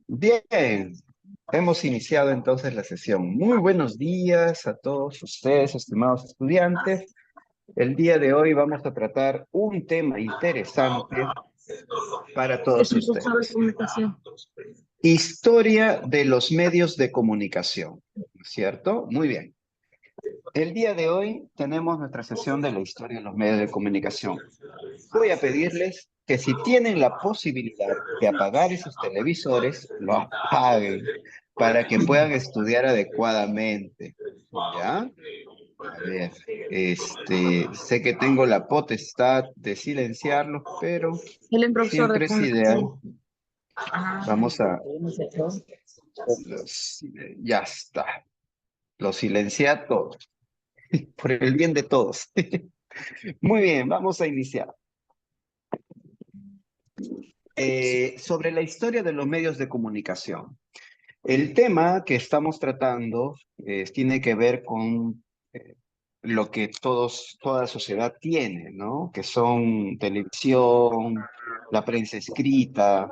Bien, hemos iniciado entonces la sesión. Muy buenos días a todos ustedes, estimados estudiantes. El día de hoy vamos a tratar un tema interesante para Es todos un profesor de ustedes. comunicación. Historia de los medios de comunicación, ¿cierto? Muy bien. El día de hoy tenemos nuestra sesión de la historia de los medios de comunicación. Voy a pedirles que si tienen la posibilidad de apagar esos televisores, lo apaguen para que puedan estudiar adecuadamente. ¿Ya? A ver, sé que tengo la potestad de silenciarlos, pero Él es profesor de siempre es ideal. comunicación. Ah, Vamos a... no sé qué. Ya está. Lo silencié a todos, por el bien de todos. Muy bien, vamos a iniciar. Sobre la historia de los medios de comunicación. El tema que estamos tratando tiene que ver con lo que toda sociedad tiene, ¿no? Que son televisión, la prensa escrita,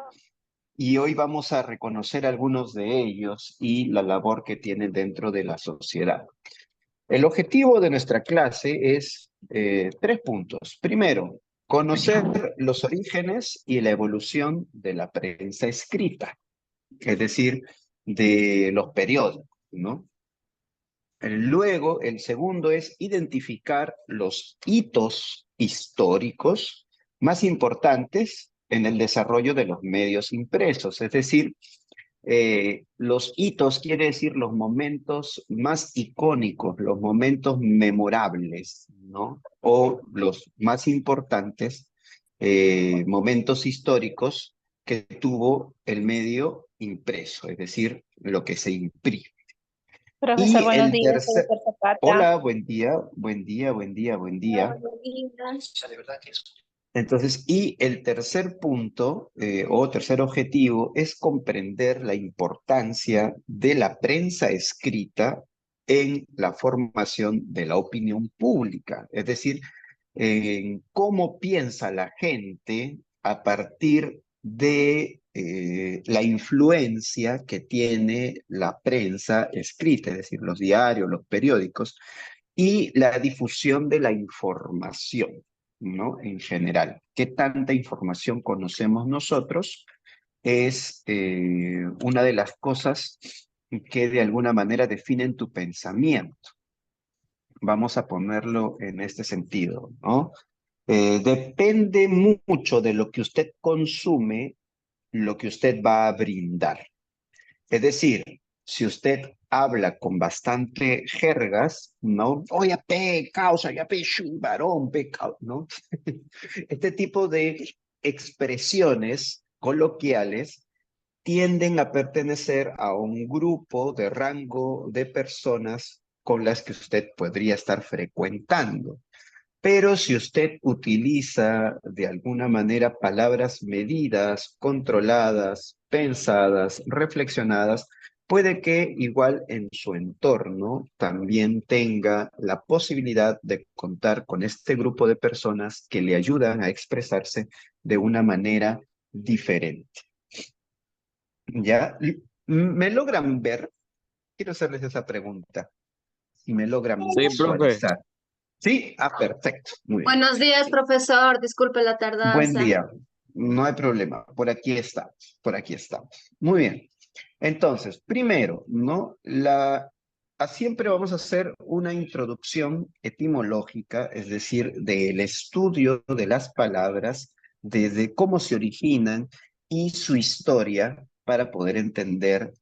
y hoy vamos a reconocer algunos de ellos y la labor que tienen dentro de la sociedad. El objetivo de nuestra clase es 3 puntos. Primero, conocer los orígenes y la evolución de la prensa escrita, es decir, de los periódicos, ¿no? Luego, el segundo es identificar los hitos históricos más importantes en el desarrollo de los medios impresos, es decir, los hitos quiere decir los momentos más icónicos, los momentos memorables, ¿no? O los más importantes momentos históricos que tuvo el medio impreso, es decir, lo que se imprime. Profesor, Y buenos el días, soy tercer... Zapata. Hola, buen día, buen día, buen día, buen Hola, día. buenos días. Entonces, y el tercer punto o tercer objetivo es comprender la importancia de la prensa escrita en la formación de la opinión pública, es decir, en cómo piensa la gente a partir de la influencia que tiene la prensa escrita, es decir, los diarios, los periódicos, y la difusión de la información, ¿no? En general, ¿qué tanta información conocemos nosotros? Es una de las cosas que de alguna manera definen tu pensamiento. Vamos a ponerlo en este sentido, ¿no? Depende mucho de lo que usted consume, lo que usted va a brindar. Es decir, si usted habla con bastante jergas, ¿no? Oye, pe, causa, ya pe, shu, varón, pe, ¿no? Este tipo de expresiones coloquiales tienden a pertenecer a un grupo de rango de personas con las que usted podría estar frecuentando. Pero si usted utiliza de alguna manera palabras medidas, controladas, pensadas, reflexionadas, puede que igual en su entorno también tenga la posibilidad de contar con este grupo de personas que le ayudan a expresarse de una manera diferente. ¿Ya? ¿Me logran ver? Quiero hacerles esa pregunta. Si me logran Sí, profe. visualizar. ¿Sí? Ah, perfecto. Muy bien. Buenos días, profesor. Disculpe la Buen tardanza. día. No hay problema. Por aquí estamos. Por aquí estamos. Muy bien. Entonces, primero, ¿no? Siempre vamos a hacer una introducción etimológica, es decir, del estudio de las palabras, desde cómo se originan y su historia para poder entender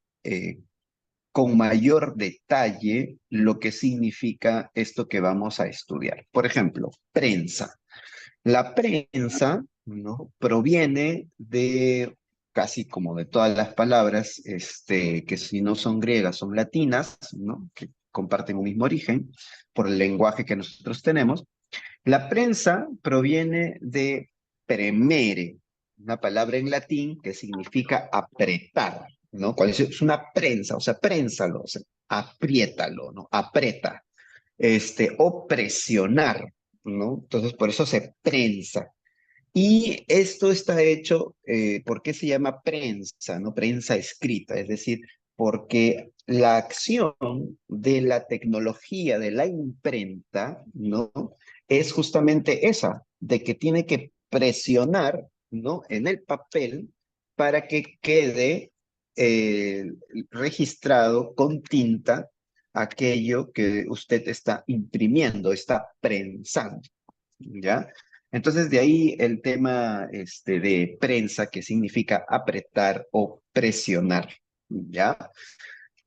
con mayor detalle lo que significa esto que vamos a estudiar. Por ejemplo, prensa. La prensa, ¿no? Proviene de casi como de todas las palabras, que si no son griegas, son latinas, ¿no? Que comparten un mismo origen por el lenguaje que nosotros tenemos. La prensa proviene de premere, una palabra en latín que significa apretar, ¿no? Cuando es una prensa, o sea, prénsalo, o sea, apriétalo, ¿no? Aprieta, o presionar, ¿no? Entonces, por eso se prensa. Y esto está hecho, ¿por qué se llama prensa, no? Prensa escrita, es decir, porque la acción de la tecnología de la imprenta, ¿no? Es justamente esa, de que tiene que presionar, ¿no? En el papel para que quede eh, registrado con tinta aquello que usted está imprimiendo, está prensando, ¿ya? Entonces, de ahí el tema de prensa, que significa apretar o presionar, ¿ya?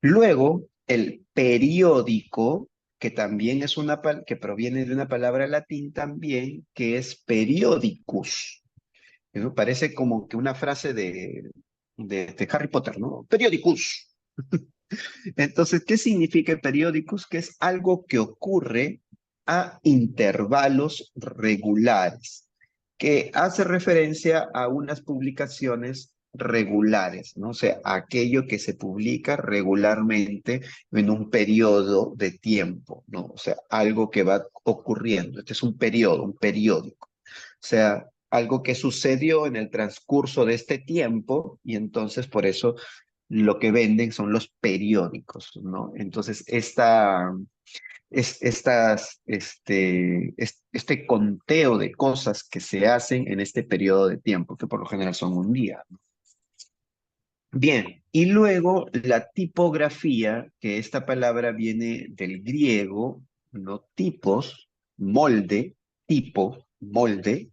Luego, el periódico, que también es que proviene de una palabra latín también, que es periodicus. Eso parece como que una frase de Harry Potter, ¿no? Periodicus. Entonces, ¿qué significa periódicos? Que es algo que ocurre a intervalos regulares, que hace referencia a unas publicaciones regulares, ¿no? O sea, aquello que se publica regularmente en un periodo de tiempo, ¿no? O sea, algo que va ocurriendo. Este es un periodo, un periódico. O sea, algo que sucedió en el transcurso de este tiempo y entonces por eso lo que venden son los periódicos, ¿no? Entonces, este conteo de cosas que se hacen en este periodo de tiempo, que por lo general son un día, ¿no? Bien, y luego la tipografía, que esta palabra viene del griego, ¿no? Tipos, molde, tipo, molde,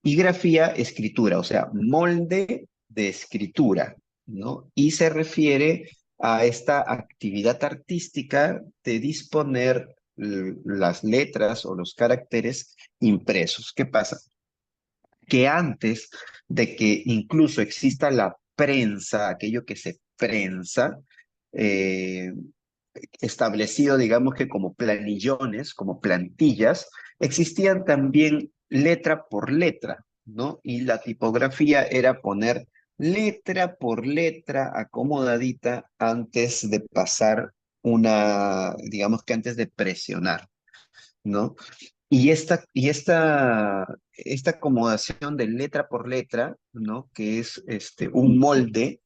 y grafía, escritura, o sea, molde de escritura, ¿no? Y se refiere a esta actividad artística de disponer las letras o los caracteres impresos. ¿Qué pasa? Que antes de que incluso exista la prensa, aquello que se prensa, eh, establecido, digamos que como planillones, como plantillas, existían también letra por letra, ¿no? Y la tipografía era poner letra por letra acomodadita antes de pasar digamos que antes de presionar, ¿no? Esta acomodación de letra por letra, ¿no? Que es un molde,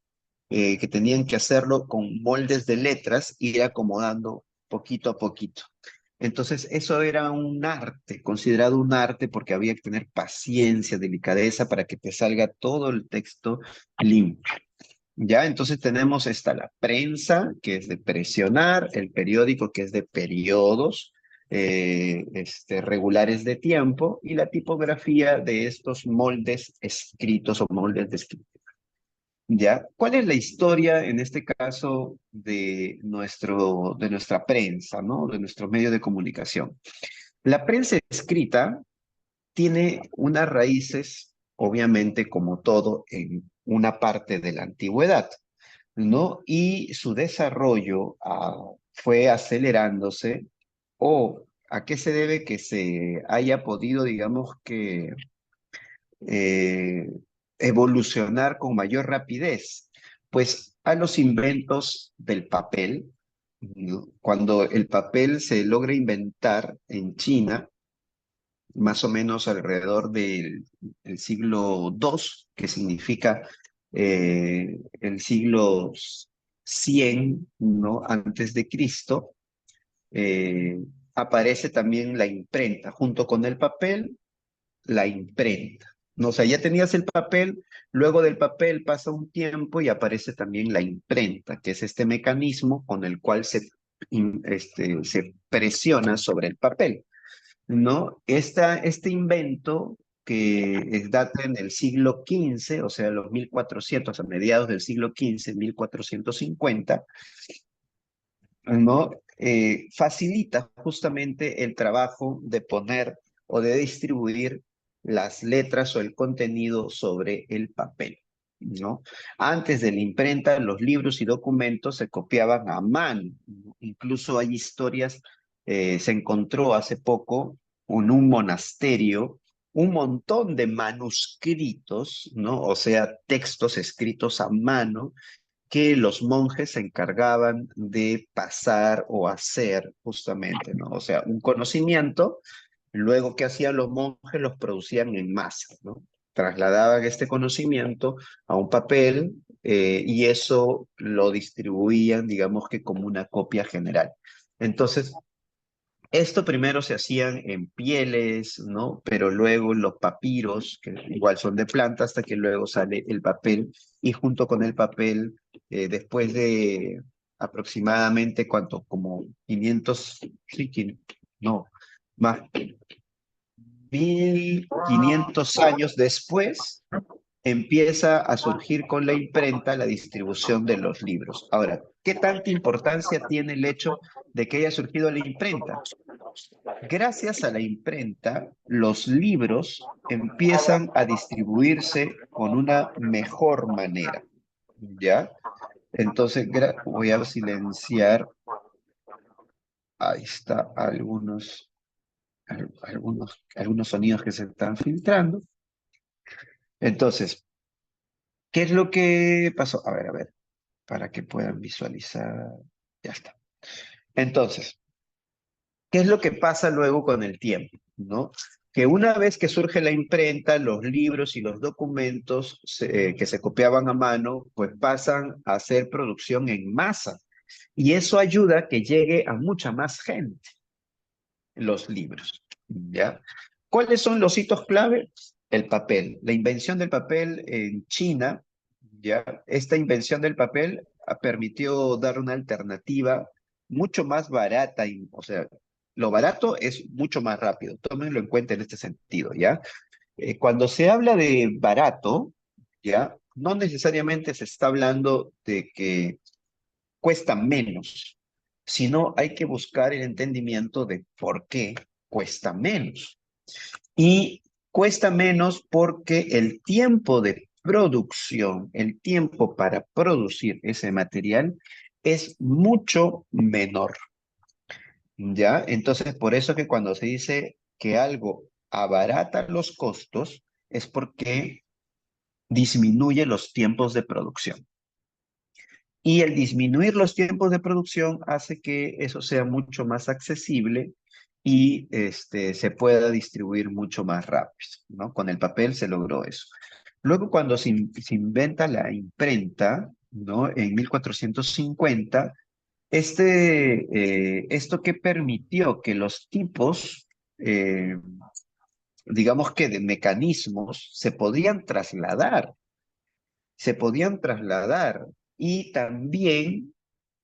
que tenían que hacerlo con moldes de letras, ir acomodando poquito a poquito. Entonces, eso era un arte, considerado un arte, porque había que tener paciencia, delicadeza para que te salga todo el texto limpio. Ya, entonces tenemos la prensa, que es de presionar, el periódico, que es de periodos regulares de tiempo, y la tipografía de estos moldes escritos o moldes de escritura. ¿Ya? ¿Cuál es la historia, en este caso, de nuestra prensa, ¿no? De nuestro medio de comunicación? La prensa escrita tiene unas raíces, obviamente, como todo, en una parte de la antigüedad, ¿no? Y su desarrollo fue acelerándose, o a qué se debe que se haya podido, digamos que, eh, evolucionar con mayor rapidez, pues a los inventos del papel, ¿no? Cuando el papel se logra inventar en China, más o menos alrededor del siglo II, que significa el siglo 100, ¿no? Antes de Cristo, eh, aparece también la imprenta. Junto con el papel, la imprenta, ¿no? O sea, ya tenías el papel, luego del papel pasa un tiempo y aparece también la imprenta, que es este mecanismo con el cual se presiona sobre el papel, ¿no? Este invento que data en el siglo XV, o sea, los 1400, a mediados del siglo XV, 1450, ¿no? Facilita justamente el trabajo de poner o de distribuir las letras o el contenido sobre el papel, ¿no? Antes de la imprenta, los libros y documentos se copiaban a mano, ¿no? Incluso hay historias, se encontró hace poco en un monasterio un montón de manuscritos, ¿no? O sea, textos escritos a mano que los monjes se encargaban de pasar o hacer justamente, ¿no? O sea, un conocimiento, luego que hacían los monjes los producían en masa, ¿no? trasladaban este conocimiento a un papel y eso lo distribuían, digamos que como una copia general. Entonces, esto primero se hacían en pieles, ¿no? Pero luego los papiros, que igual son de planta, hasta que luego sale el papel, y junto con el papel, después de aproximadamente, ¿cuánto? Como 500, sí, no, más, 1500 años después, empieza a surgir con la imprenta la distribución de los libros. Ahora, ¿qué tanta importancia tiene el hecho de que haya surgido la imprenta? Gracias a la imprenta, los libros empiezan a distribuirse con una mejor manera, ¿ya? Entonces, voy a silenciar, ahí está, algunos sonidos que se están filtrando. Entonces, ¿qué es lo que pasó? A ver, para que puedan visualizar. Ya está. Entonces, ¿qué es lo que pasa luego con el tiempo? ¿No? Que una vez que surge la imprenta, los libros y los documentos que se copiaban a mano, pues pasan a hacer producción en masa. Y eso ayuda a que llegue a mucha más gente los libros. ¿Ya? ¿Cuáles son los hitos clave? El papel. La invención del papel en China, ¿ya? Esta invención del papel permitió dar una alternativa mucho más barata, o sea, lo barato es mucho más rápido. Tómenlo en cuenta en este sentido, ¿ya? Cuando se habla de barato, ¿ya? No necesariamente se está hablando de que cuesta menos, sino hay que buscar el entendimiento de por qué cuesta menos. Y cuesta menos porque el tiempo de producción, el tiempo para producir ese material es mucho menor, ¿ya? Entonces, por eso que cuando se dice que algo abarata los costos, es porque disminuye los tiempos de producción. Y el disminuir los tiempos de producción hace que eso sea mucho más accesible y se pueda distribuir mucho más rápido, ¿no? Con el papel se logró eso. Luego, cuando se inventa la imprenta, ¿no? En 1450, esto que permitió que los tipos, digamos que de mecanismos, se podían trasladar y también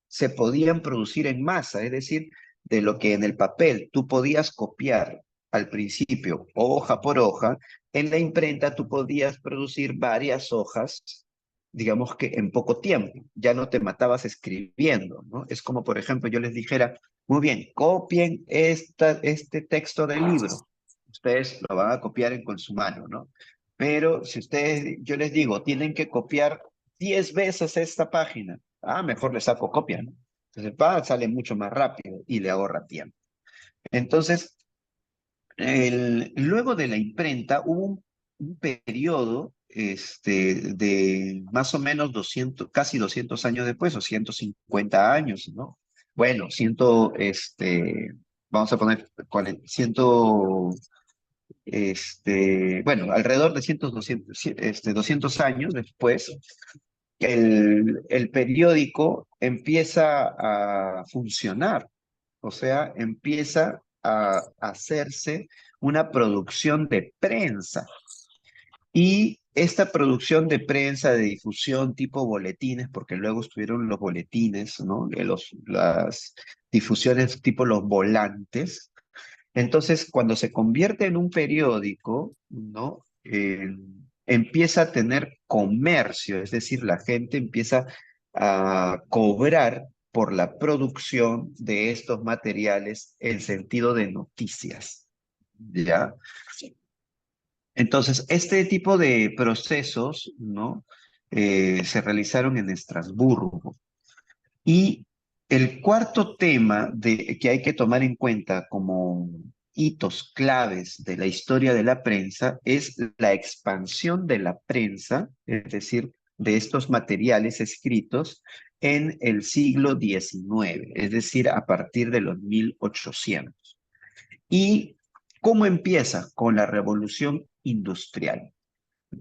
se podían producir en masa, es decir, de lo que en el papel tú podías copiar al principio hoja por hoja, en la imprenta tú podías producir varias hojas, digamos que en poco tiempo, ya no te matabas escribiendo, ¿no? Es como, por ejemplo, yo les dijera, muy bien, copien este texto del libro, ustedes lo van a copiar con su mano, ¿no? Pero si ustedes, yo les digo, tienen que copiar 10 veces esta página, mejor le saco copia, ¿no? Entonces, sale mucho más rápido y le ahorra tiempo. Entonces, luego de la imprenta hubo un periodo de más o menos 200, casi 200 años después, o 150 años, ¿no? Bueno, vamos a poner 100, bueno, alrededor de 100, 200 años después, el periódico empieza a funcionar, o sea, empieza a hacerse una producción de prensa. Y esta producción de prensa, de difusión tipo boletines, porque luego estuvieron los boletines, ¿no? Las difusiones tipo los volantes. Entonces, cuando se convierte en un periódico, ¿no? Empieza a tener comercio, es decir, la gente empieza a cobrar por la producción de estos materiales en sentido de noticias, ¿ya? Entonces, este tipo de procesos, ¿no? Se realizaron en Estrasburgo. Y el cuarto tema que hay que tomar en cuenta como hitos claves de la historia de la prensa es la expansión de la prensa, es decir, de estos materiales escritos en el siglo XIX, es decir, a partir de los 1800. ¿Y cómo empieza? Con la revolución industrial.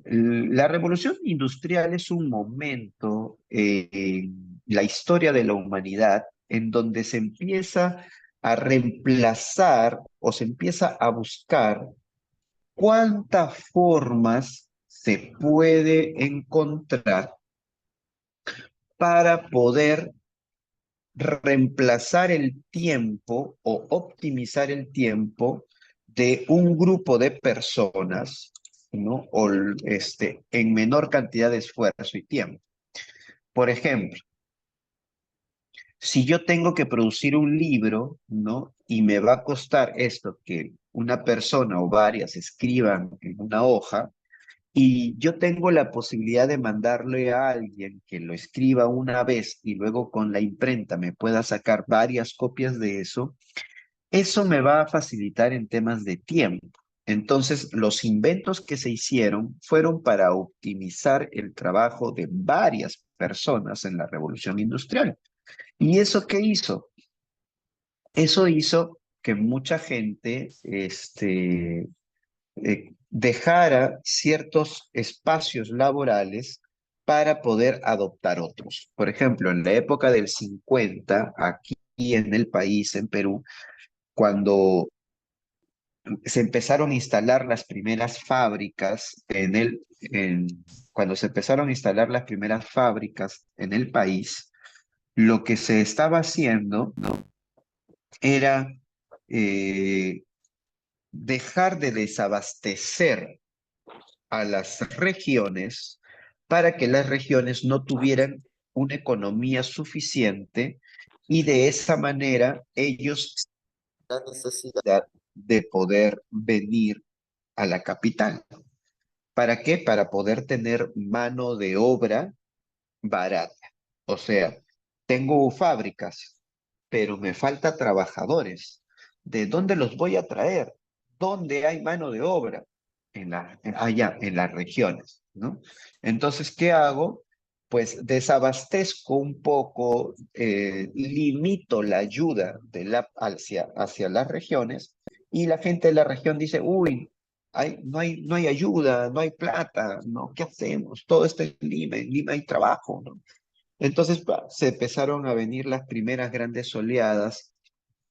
La revolución industrial es un momento en la historia de la humanidad en donde se empieza a reemplazar o se empieza a buscar cuántas formas se puede encontrar para poder reemplazar el tiempo o optimizar el tiempo de un grupo de personas, ¿no? En menor cantidad de esfuerzo y tiempo. Por ejemplo, si yo tengo que producir un libro, ¿no? Y me va a costar esto que una persona o varias escriban en una hoja, y yo tengo la posibilidad de mandarle a alguien que lo escriba una vez y luego con la imprenta me pueda sacar varias copias de eso, eso me va a facilitar en temas de tiempo. Entonces, los inventos que se hicieron fueron para optimizar el trabajo de varias personas en la revolución industrial. ¿Y eso qué hizo? Eso hizo que mucha gente dejara ciertos espacios laborales para poder adoptar otros. Por ejemplo, en la época del 50, aquí en el país, en Perú, cuando se empezaron a instalar las primeras fábricas cuando se empezaron a instalar las primeras fábricas en el país, lo que se estaba haciendo era eh, dejar de desabastecer a las regiones para que las regiones no tuvieran una economía suficiente y de esa manera ellos la necesidad de poder venir a la capital. ¿Para qué? Para poder tener mano de obra barata. O sea, tengo fábricas, pero me falta trabajadores. ¿De dónde los voy a traer? ¿Dónde hay mano de obra? Allá, en las regiones, ¿no? Entonces, ¿qué hago? Pues desabastezco un poco, limito la ayuda hacia las regiones y la gente de la región dice, uy, no hay ayuda, no hay plata, ¿no? ¿Qué hacemos? Todo está en Lima hay trabajo, ¿no? Entonces se empezaron a venir las primeras grandes oleadas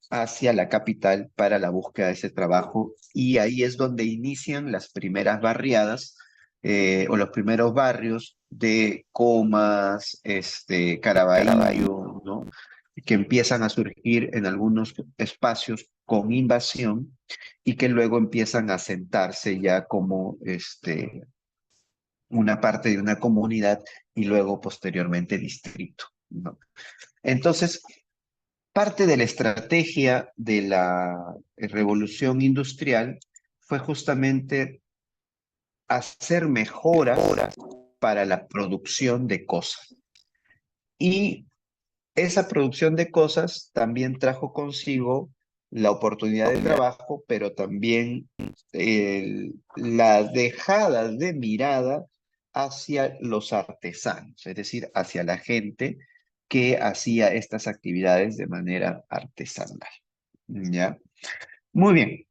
hacia la capital para la búsqueda de ese trabajo y ahí es donde inician las primeras barriadas o los primeros barrios de Comas, Caraballo, ¿no? Que empiezan a surgir en algunos espacios con invasión y que luego empiezan a sentarse ya como una parte de una comunidad y luego posteriormente distrito, ¿no? Entonces, parte de la estrategia de la revolución industrial fue justamente hacer mejoras para la producción de cosas. Y esa producción de cosas también trajo consigo la oportunidad de trabajo, pero también la dejada de mirada hacia los artesanos, es decir, hacia la gente que hacía estas actividades de manera artesanal. ¿Ya? Muy bien.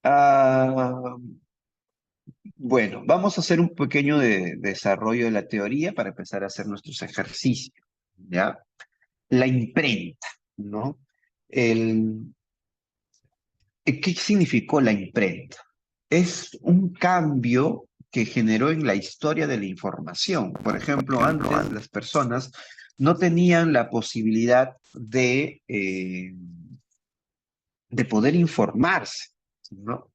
Ah, bueno, vamos a hacer un pequeño desarrollo de la teoría para empezar a hacer nuestros ejercicios. ¿Ya? La imprenta, ¿no? El, ¿Qué significó la imprenta? Es un cambio que generó en la historia de la información. Por ejemplo, antes las personas no tenían la posibilidad de poder informarse, ¿no?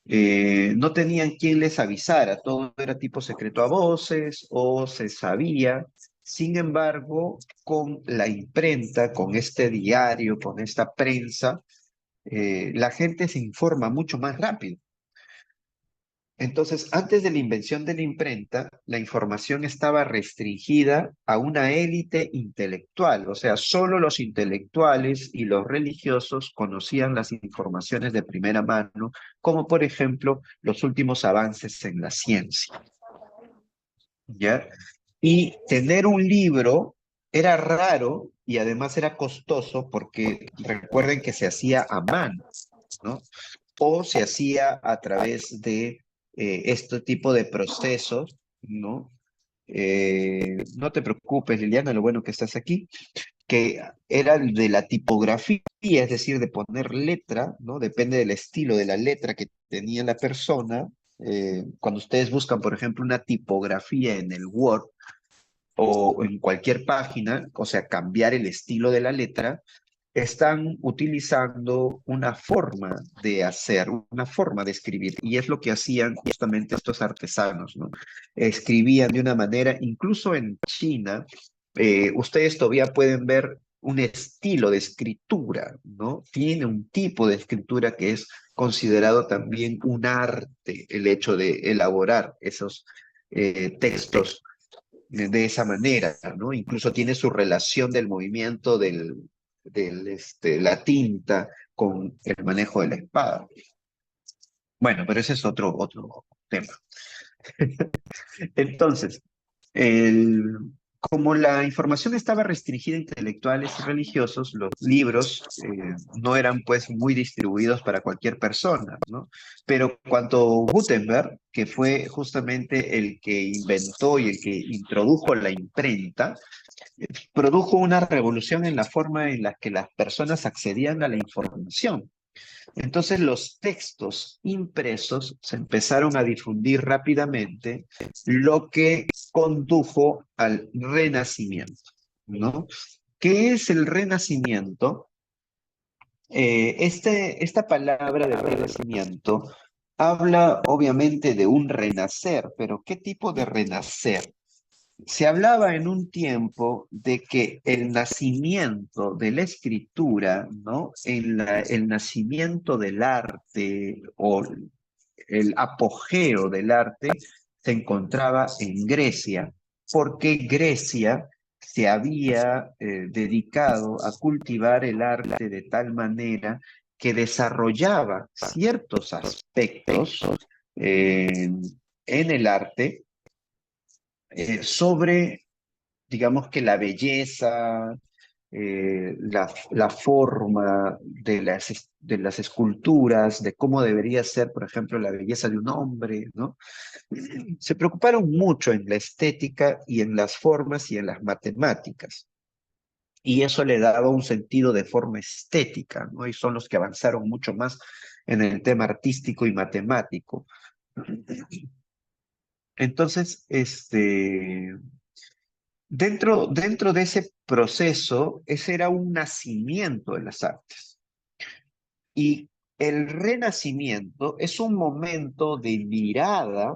No tenían quien les avisara, todo era tipo secreto a voces o se sabía. Sin embargo, con la imprenta, con este diario, con esta prensa, la gente se informa mucho más rápido. Entonces, antes de la invención de la imprenta, la información estaba restringida a una élite intelectual, o sea, solo los intelectuales y los religiosos conocían las informaciones de primera mano, como por ejemplo los últimos avances en la ciencia, ¿ya? Y tener un libro era raro y además era costoso porque recuerden que se hacía a mano, ¿no? O se hacía a través de este tipo de procesos, ¿no? No te preocupes, Liliana, lo bueno que estás aquí, que era el de la tipografía, es decir, de poner letra, ¿no? Depende del estilo de la letra que tenía la persona. Cuando ustedes buscan, por ejemplo, una tipografía en el Word o en cualquier página, o sea, cambiar el estilo de la letra, están utilizando una forma de hacer, una forma de escribir, y es lo que hacían justamente estos artesanos, ¿no? Escribían de una manera, incluso en China, ustedes todavía pueden ver un estilo de escritura, ¿no? Tiene un tipo de escritura que es considerado también un arte, el hecho de elaborar esos textos de esa manera, ¿no? Incluso tiene su relación del movimiento la tinta con el manejo de la espada. Bueno, pero ese es otro tema. Entonces, el, como la información estaba restringida a intelectuales y religiosos, los libros no eran pues muy distribuidos para cualquier persona, ¿no? Pero cuando Gutenberg, que fue justamente el que inventó y el que introdujo la imprenta, produjo una revolución en la forma en la que las personas accedían a la información. Entonces los textos impresos se empezaron a difundir rápidamente, lo que condujo al Renacimiento, ¿no? ¿Qué es el Renacimiento? Esta palabra de renacimiento habla obviamente de un renacer, pero ¿qué tipo de renacer? Se hablaba en un tiempo de que el nacimiento de la escritura, ¿no? El nacimiento del arte o el apogeo del arte se encontraba en Grecia, porque Grecia se había dedicado a cultivar el arte de tal manera que desarrollaba ciertos aspectos eh, en el arte sobre, digamos que la belleza, la forma de las esculturas, de cómo debería ser, por ejemplo, la belleza de un hombre, ¿no? Se preocuparon mucho en la estética y en las formas y en las matemáticas. Y eso le daba un sentido de forma estética, ¿no? Y son los que avanzaron mucho más en el tema artístico y matemático. Entonces, dentro de ese proceso, ese era un nacimiento de las artes. Y el renacimiento es un momento de mirada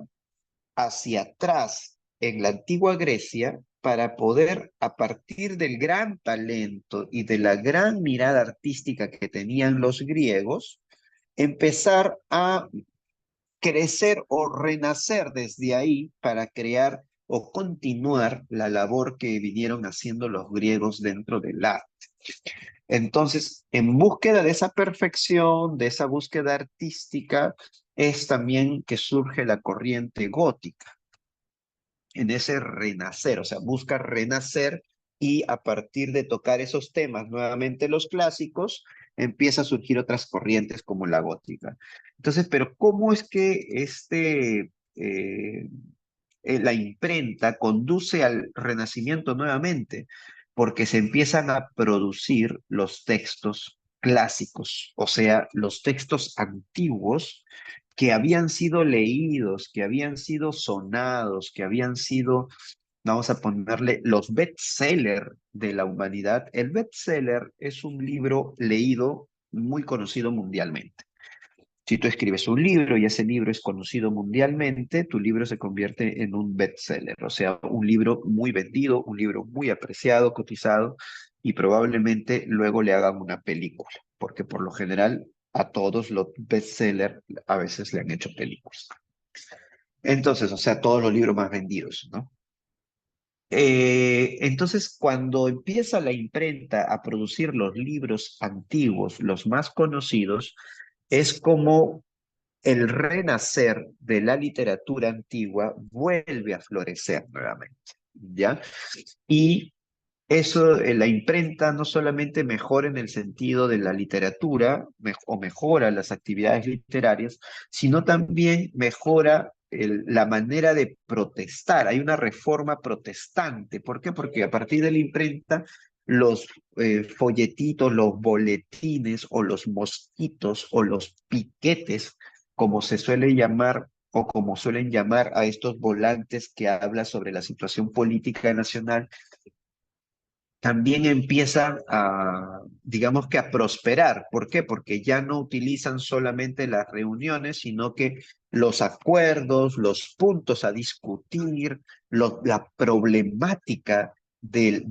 hacia atrás en la antigua Grecia para poder, a partir del gran talento y de la gran mirada artística que tenían los griegos, empezar a crecer o renacer desde ahí para crear o continuar la labor que vinieron haciendo los griegos dentro del arte. Entonces, en búsqueda de esa perfección, de esa búsqueda artística, es también que surge la corriente gótica, en ese renacer, o sea, busca renacer y a partir de tocar esos temas, nuevamente los clásicos, empieza a surgir otras corrientes como la gótica. Entonces, pero ¿cómo es que la imprenta conduce al renacimiento nuevamente? Porque se empiezan a producir los textos clásicos, o sea, los textos antiguos que habían sido leídos, que habían sido sonados, que habían sido, vamos a ponerle, los bestseller de la humanidad. El bestseller es un libro leído muy conocido mundialmente. Si tú escribes un libro y ese libro es conocido mundialmente, tu libro se convierte en un bestseller, o sea, un libro muy vendido, un libro muy apreciado, cotizado, y probablemente luego le hagan una película, porque por lo general a todos los bestsellers a veces le han hecho películas. Entonces, o sea, todos los libros más vendidos, ¿no? Entonces, cuando empieza la imprenta a producir los libros antiguos, los más conocidos, es como el renacer de la literatura antigua vuelve a florecer nuevamente, ¿ya? Y Eso, la imprenta no solamente mejora en el sentido de la literatura o mejora las actividades literarias, sino también mejora la manera de protestar. Hay una reforma protestante. ¿Por qué? Porque a partir de la imprenta, los folletitos, los boletines o los mosquitos o los piquetes, como se suele llamar o como suelen llamar a estos volantes que habla sobre la situación política nacional, también empiezan a, digamos que a prosperar. ¿Por qué? Porque ya no utilizan solamente las reuniones, sino que los acuerdos, los puntos a discutir, la problemática de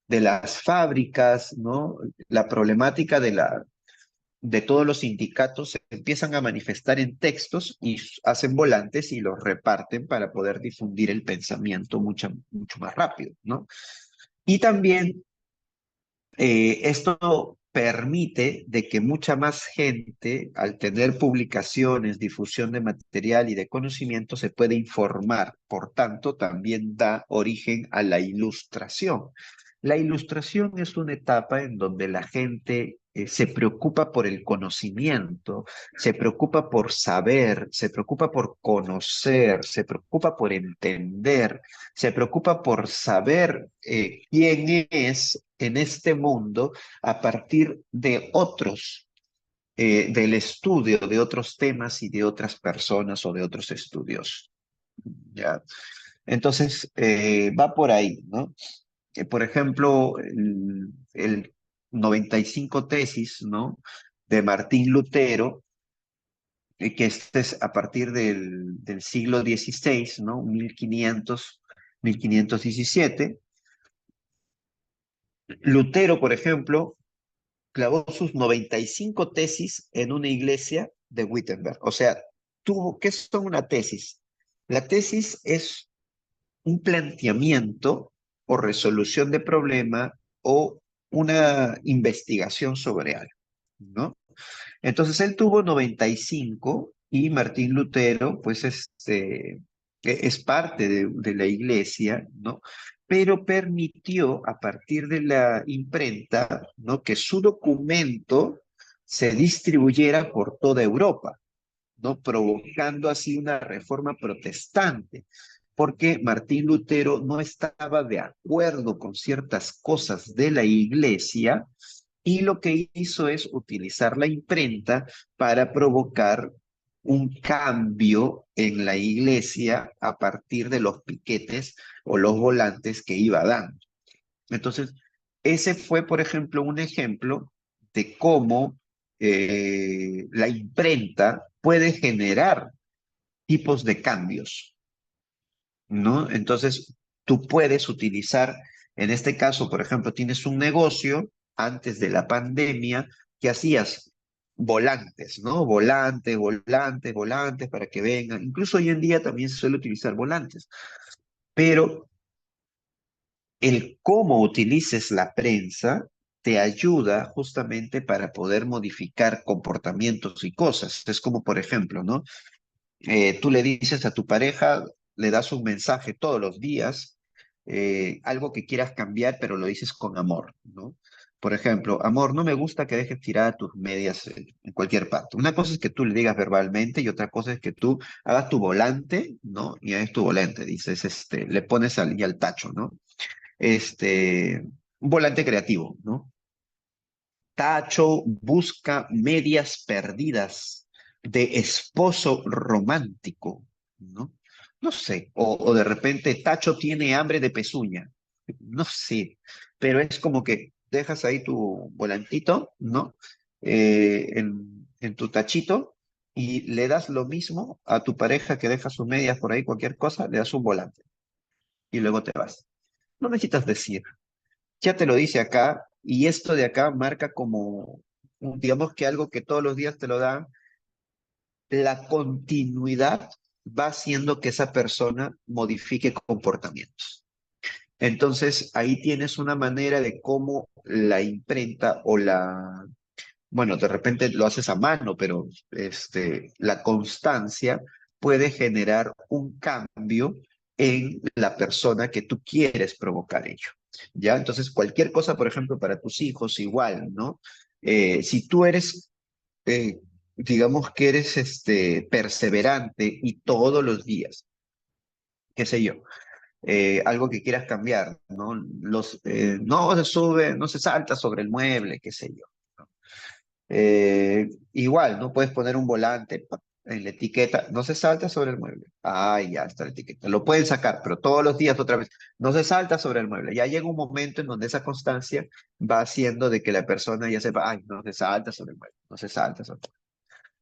las fábricas, ¿no? La problemática de todos los sindicatos se empiezan a manifestar en textos y hacen volantes y los reparten para poder difundir el pensamiento mucho más rápido, ¿no? Y también esto permite de que mucha más gente, al tener publicaciones, difusión de material y de conocimiento, se puede informar. Por tanto, también da origen a la ilustración. La ilustración es una etapa en donde la gente se preocupa por el conocimiento, se preocupa por saber, se preocupa por conocer, se preocupa por entender, se preocupa por saber quién es en este mundo a partir de otros, del estudio de otros temas y de otras personas o de otros estudios. ¿Ya? Entonces, va por ahí, ¿no? Por ejemplo, el 95 tesis, ¿no? De Martín Lutero, que este es a partir del siglo XVI, ¿no? 1517. Lutero, por ejemplo, clavó sus 95 tesis en una iglesia de Wittenberg. O sea, ¿qué son una tesis? La tesis es un planteamiento o resolución de problema o una investigación sobre algo, ¿no? Entonces él tuvo 95 y Martín Lutero, pues es parte de la iglesia, ¿no? Pero permitió a partir de la imprenta, ¿no? Que su documento se distribuyera por toda Europa, ¿no? Provocando así una reforma protestante, porque Martín Lutero no estaba de acuerdo con ciertas cosas de la iglesia y lo que hizo es utilizar la imprenta para provocar un cambio en la iglesia a partir de los piquetes o los volantes que iba dando. Entonces, ese fue, por ejemplo, un ejemplo de cómo la imprenta puede generar tipos de cambios, ¿no? Entonces, tú puedes utilizar, en este caso, por ejemplo, tienes un negocio antes de la pandemia que hacías volantes, ¿no? Volantes, volantes, volantes para que vengan. Incluso hoy en día también se suele utilizar volantes, pero el cómo utilices la prensa te ayuda justamente para poder modificar comportamientos y cosas. Es como, por ejemplo, ¿no? Tú le dices a tu pareja, le das un mensaje todos los días, algo que quieras cambiar, pero lo dices con amor, ¿no? Por ejemplo, amor, no me gusta que dejes tiradas tus medias en cualquier parte. Una cosa es que tú le digas verbalmente y otra cosa es que tú hagas tu volante, ¿no? Y hagas tu volante, dices, le pones y al tacho, ¿no? Un volante creativo, ¿no? Tacho busca medias perdidas de esposo romántico, ¿no? No sé, o de repente Tacho tiene hambre de pezuña, no sé, pero es como que dejas ahí tu volantito, ¿no? En tu tachito y le das lo mismo a tu pareja que deja sus medias por ahí, cualquier cosa, le das un volante y luego te vas. No necesitas decir, ya te lo dice acá, y esto de acá marca como, digamos que algo que todos los días te lo dan, la continuidad va haciendo que esa persona modifique comportamientos. Entonces, ahí tienes una manera de cómo la imprenta bueno, de repente lo haces a mano, pero la constancia puede generar un cambio en la persona que tú quieres provocar ello. ¿ya? Entonces, cualquier cosa, por ejemplo, para tus hijos, igual, ¿no? Si tú eres, eh, digamos que eres perseverante y todos los días, qué sé yo, algo que quieras cambiar, ¿no? No se sube, no se salta sobre el mueble, qué sé yo. Igual, ¿no? Puedes poner un volante en la etiqueta, no se salta sobre el mueble. Ah, ya está la etiqueta. Lo pueden sacar, pero todos los días otra vez, no se salta sobre el mueble. Ya llega un momento en donde esa constancia va haciendo de que la persona ya sepa, ay, no se salta sobre el mueble, no se salta sobre el mueble.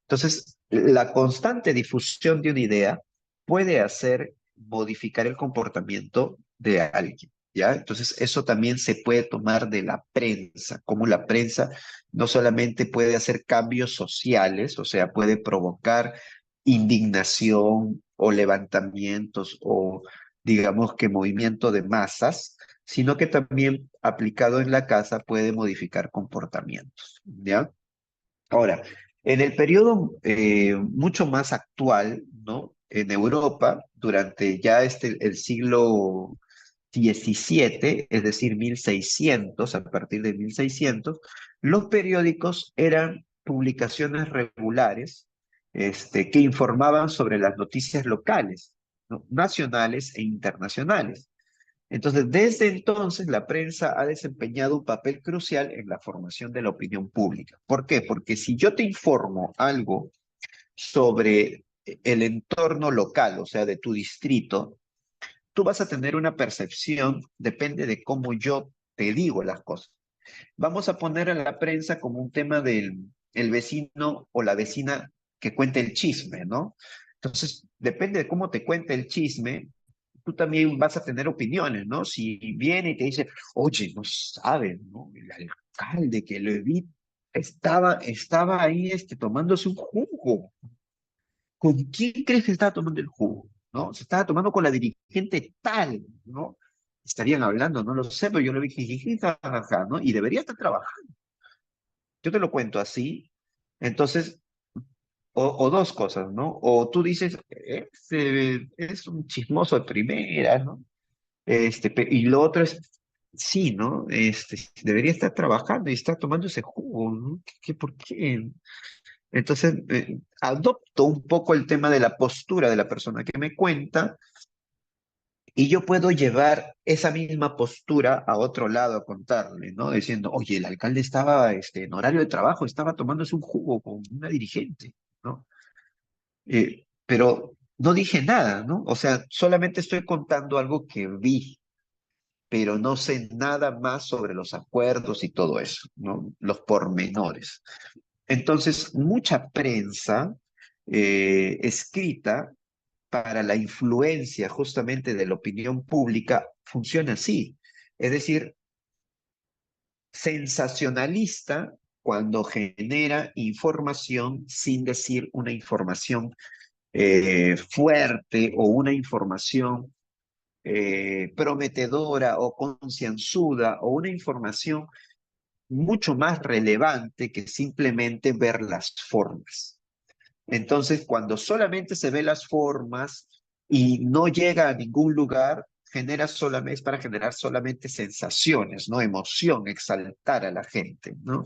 Entonces, la constante difusión de una idea puede hacer modificar el comportamiento de alguien, ¿ya? Entonces, eso también se puede tomar de la prensa, como la prensa no solamente puede hacer cambios sociales, o sea, puede provocar indignación o levantamientos o, digamos que movimiento de masas, sino que también aplicado en la casa puede modificar comportamientos, ¿ya? Ahora, en el periodo mucho más actual, ¿no? En Europa, durante ya el siglo XVII, es decir, 1600, a partir de 1600, los periódicos eran publicaciones regulares, que informaban sobre las noticias locales, ¿no? Nacionales e internacionales. Entonces, desde entonces, la prensa ha desempeñado un papel crucial en la formación de la opinión pública. ¿Por qué? Porque si yo te informo algo sobre el entorno local, o sea, de tu distrito, tú vas a tener una percepción, depende de cómo yo te digo las cosas. Vamos a poner a la prensa como un tema del el vecino o la vecina que cuente el chisme, ¿no? Entonces, depende de cómo te cuente el chisme, tú también vas a tener opiniones, ¿no? Si viene y te dice, oye, no saben, ¿no? El alcalde que lo vi estaba ahí tomándose un jugo. ¿Con quién crees que estaba tomando el jugo? ¿No? Se estaba tomando con la dirigente tal, ¿no? Estarían hablando, no lo sé, pero yo lo vi jijiji, jajaja, ¿no? Y debería estar trabajando. Yo te lo cuento así. Entonces, o dos cosas, ¿no? O tú dices, es un chismoso de primera, ¿no? Y lo otro es, sí, ¿no? Debería estar trabajando y estar tomando ese jugo, ¿no? ¿Por qué? Entonces, adopto un poco el tema de la postura de la persona que me cuenta y yo puedo llevar esa misma postura a otro lado a contarle, ¿no? Diciendo, oye, el alcalde estaba en horario de trabajo, estaba tomándose un jugo con una dirigente, ¿no? Pero no dije nada, ¿no? O sea, solamente estoy contando algo que vi, pero no sé nada más sobre los acuerdos y todo eso, ¿no? Los pormenores. Entonces, mucha prensa escrita para la influencia justamente de la opinión pública funciona así. Es decir, sensacionalista cuando genera información sin decir una información fuerte o una información prometedora o concienzuda o una información mucho más relevante que simplemente ver las formas. Entonces, cuando solamente se ve las formas y no llega a ningún lugar, genera solamente, es para generar solamente sensaciones, ¿no? Emoción, exaltar a la gente, ¿no?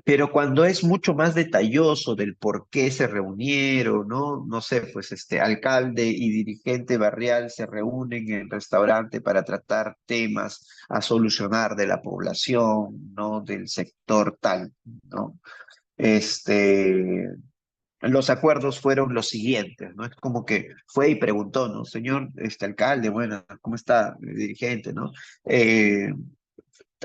Pero cuando es mucho más detalloso del por qué se reunieron, ¿no? No sé, pues alcalde y dirigente barrial se reúnen en el restaurante para tratar temas a solucionar de la población, ¿no? Del sector tal, ¿no? Este, los acuerdos fueron los siguientes, ¿no? Es como que fue y preguntó, ¿no? Señor, alcalde, bueno, ¿cómo está el dirigente, ¿no? Eh,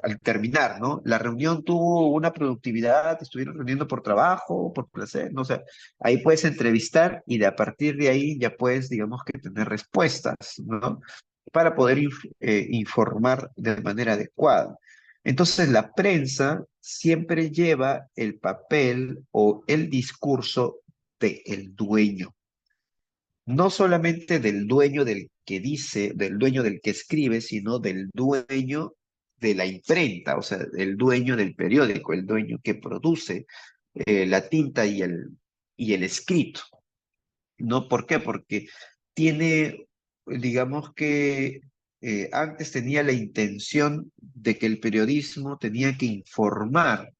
Al terminar, ¿no? La reunión tuvo una productividad, estuvieron reuniendo por trabajo, por placer, no sé. Ahí puedes entrevistar y a partir de ahí ya puedes, digamos que tener respuestas, ¿no? Para poder informar de manera adecuada. Entonces, la prensa siempre lleva el papel o el discurso del dueño, no solamente del dueño del que dice, del dueño del que escribe, sino del dueño de la imprenta, o sea, el dueño del periódico, el dueño que produce la tinta y el escrito. ¿No? ¿Por qué? Porque tiene, digamos que antes tenía la intención de que el periodismo tenía que informar.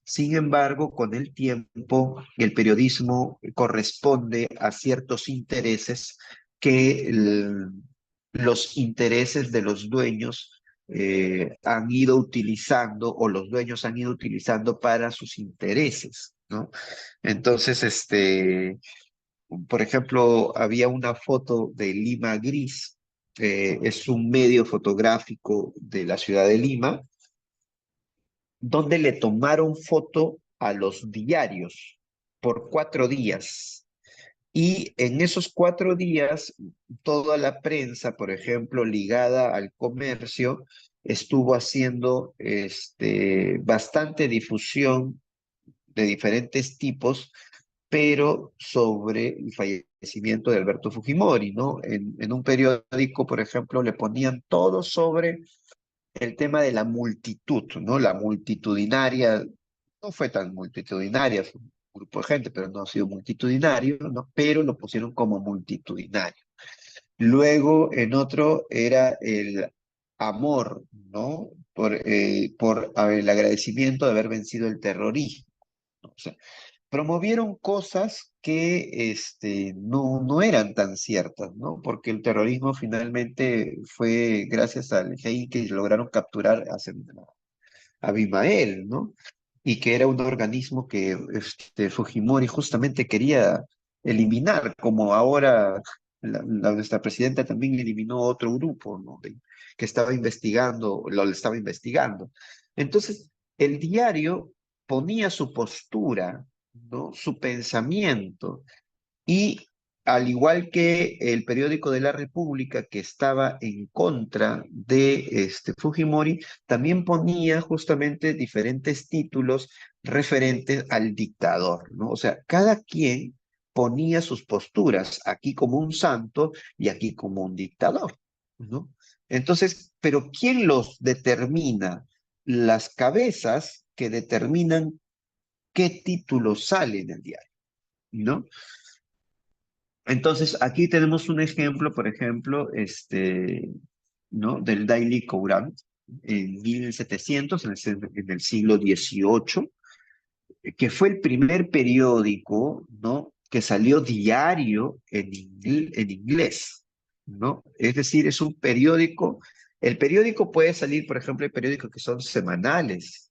Sin embargo, con el tiempo, el periodismo corresponde a ciertos intereses que los intereses de los dueños han ido utilizando o los dueños han ido utilizando para sus intereses, ¿no? Entonces, por ejemplo, había una foto de Lima Gris, es un medio fotográfico de la ciudad de Lima, donde le tomaron foto a los diarios por 4 días. Y en esos 4 días, toda la prensa, por ejemplo, ligada al comercio, estuvo haciendo bastante difusión de diferentes tipos, pero sobre el fallecimiento de Alberto Fujimori, ¿no? En un periódico, por ejemplo, le ponían todo sobre el tema de la multitud, ¿no? La multitudinaria, no fue tan multitudinaria, fue un grupo de gente, pero no ha sido multitudinario, ¿no? Pero lo pusieron como multitudinario. Luego, en otro era el amor, ¿no? Por el agradecimiento de haber vencido el terrorismo, ¿no? O sea, promovieron cosas que no eran tan ciertas, ¿no? Porque el terrorismo finalmente fue gracias al GEI que lograron capturar a Abimael, ¿no? Y que era un organismo que Fujimori justamente quería eliminar, como ahora nuestra presidenta también eliminó otro grupo, ¿no? Que estaba investigando, lo estaba investigando. Entonces, el diario ponía su postura, ¿no? Su pensamiento, y al igual que el periódico de la República, que estaba en contra de Fujimori, también ponía justamente diferentes títulos referentes al dictador, ¿no? O sea, cada quien ponía sus posturas, aquí como un santo y aquí como un dictador, ¿no? Entonces, pero ¿quién los determina? Las cabezas que determinan qué título sale en el diario, ¿no? Entonces, aquí tenemos un ejemplo, por ejemplo, ¿no? Del Daily Courant en 1700, en el siglo XVIII, que fue el primer periódico, ¿no? Que salió diario en inglés, ¿no? Es decir, es un periódico, el periódico puede salir, por ejemplo, hay periódicos que son semanales,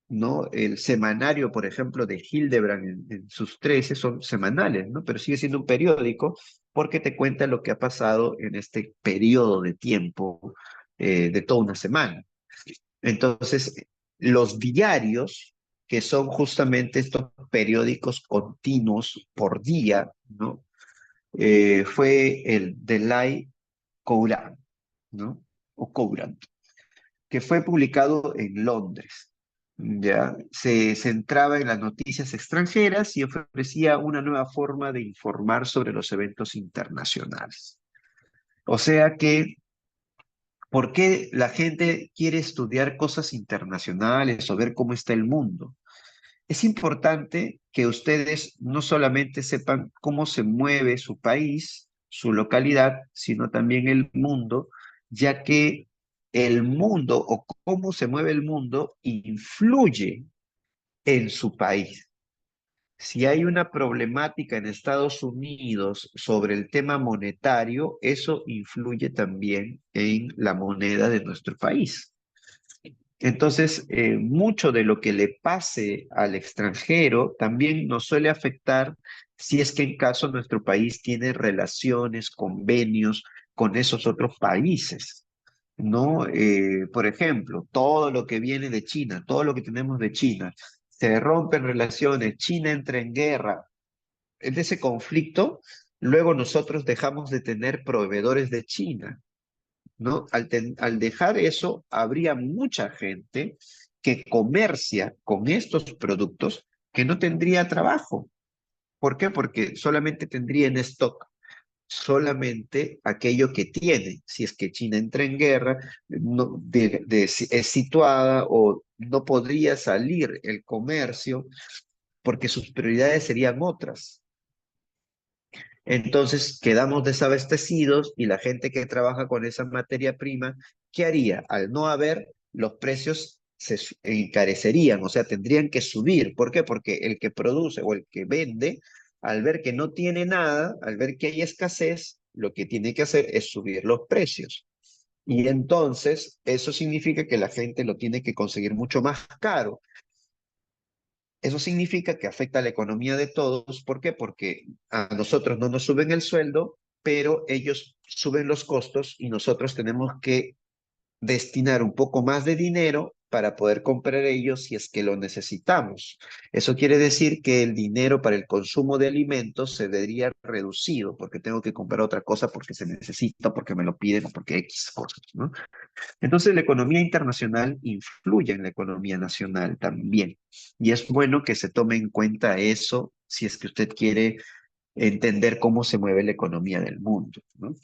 ¿no? El semanario, por ejemplo, de Hildebrand en sus 13 son semanales, ¿no? Pero sigue siendo un periódico porque te cuenta lo que ha pasado en este periodo de tiempo de toda una semana. Entonces, los diarios, que son justamente estos periódicos continuos por día, ¿no? Fue el Delay Courant, ¿no? O Courant, que fue publicado en Londres. Ya se centraba en las noticias extranjeras y ofrecía una nueva forma de informar sobre los eventos internacionales. O sea que, ¿por qué la gente quiere estudiar cosas internacionales o ver cómo está el mundo? Es importante que ustedes no solamente sepan cómo se mueve su país, su localidad, sino también el mundo, ya que el mundo o cómo se mueve el mundo influye en su país. Si hay una problemática en Estados Unidos sobre el tema monetario, eso influye también en la moneda de nuestro país. Entonces, mucho de lo que le pase al extranjero también nos suele afectar si es que en caso nuestro país tiene relaciones, convenios con esos otros países, ¿no? Por ejemplo, todo lo que viene de China, todo lo que tenemos de China, se rompen relaciones, China entra en guerra, en ese conflicto, luego nosotros dejamos de tener proveedores de China, ¿no? Al dejar eso, habría mucha gente que comercia con estos productos que no tendría trabajo. ¿Por qué? Porque solamente tendría en stock solamente aquello que tiene. Si es que China entra en guerra, no, es situada o no podría salir el comercio porque sus prioridades serían otras. Entonces quedamos desabastecidos y la gente que trabaja con esa materia prima, ¿qué haría? Al no haber, los precios encarecerían, o sea, tendrían que subir. ¿Por qué? Porque el que produce o el que vende, al ver que no tiene nada, al ver que hay escasez, lo que tiene que hacer es subir los precios. Y entonces eso significa que la gente lo tiene que conseguir mucho más caro. Eso significa que afecta a la economía de todos. ¿Por qué? Porque a nosotros no nos suben el sueldo, pero ellos suben los costos y nosotros tenemos que destinar un poco más de dinero para poder comprar ellos si es que lo necesitamos. Eso quiere decir que el dinero para el consumo de alimentos se vería reducido porque tengo que comprar otra cosa porque se necesita, porque me lo piden o porque X cosas, ¿no? Entonces, la economía internacional influye en la economía nacional también. Y es bueno que se tome en cuenta eso si es que usted quiere entender cómo se mueve la economía del mundo, ¿no?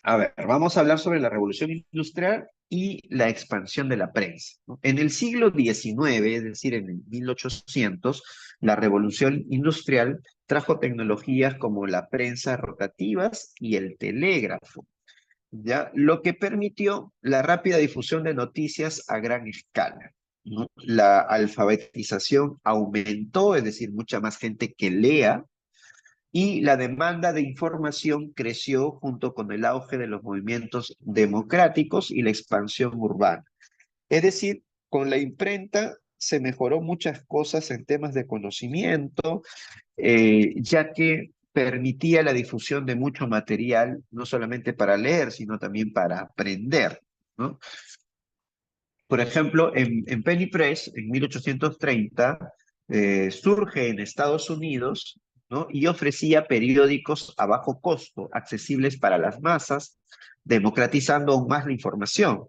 A ver, vamos a hablar sobre la revolución industrial y la expansión de la prensa, ¿no? En el siglo XIX, es decir, en el 1800, la revolución industrial trajo tecnologías como la prensa rotativas y el telégrafo, ¿ya? Lo que permitió la rápida difusión de noticias a gran escala, ¿no? La alfabetización aumentó, es decir, mucha más gente que lea, y la demanda de información creció junto con el auge de los movimientos democráticos y la expansión urbana. Es decir, con la imprenta se mejoró muchas cosas en temas de conocimiento, ya que permitía la difusión de mucho material, no solamente para leer, sino también para aprender, ¿no? Por ejemplo, en Penny Press, en 1830, surge en Estados Unidos, ¿no? Y ofrecía periódicos a bajo costo, accesibles para las masas, democratizando aún más la información.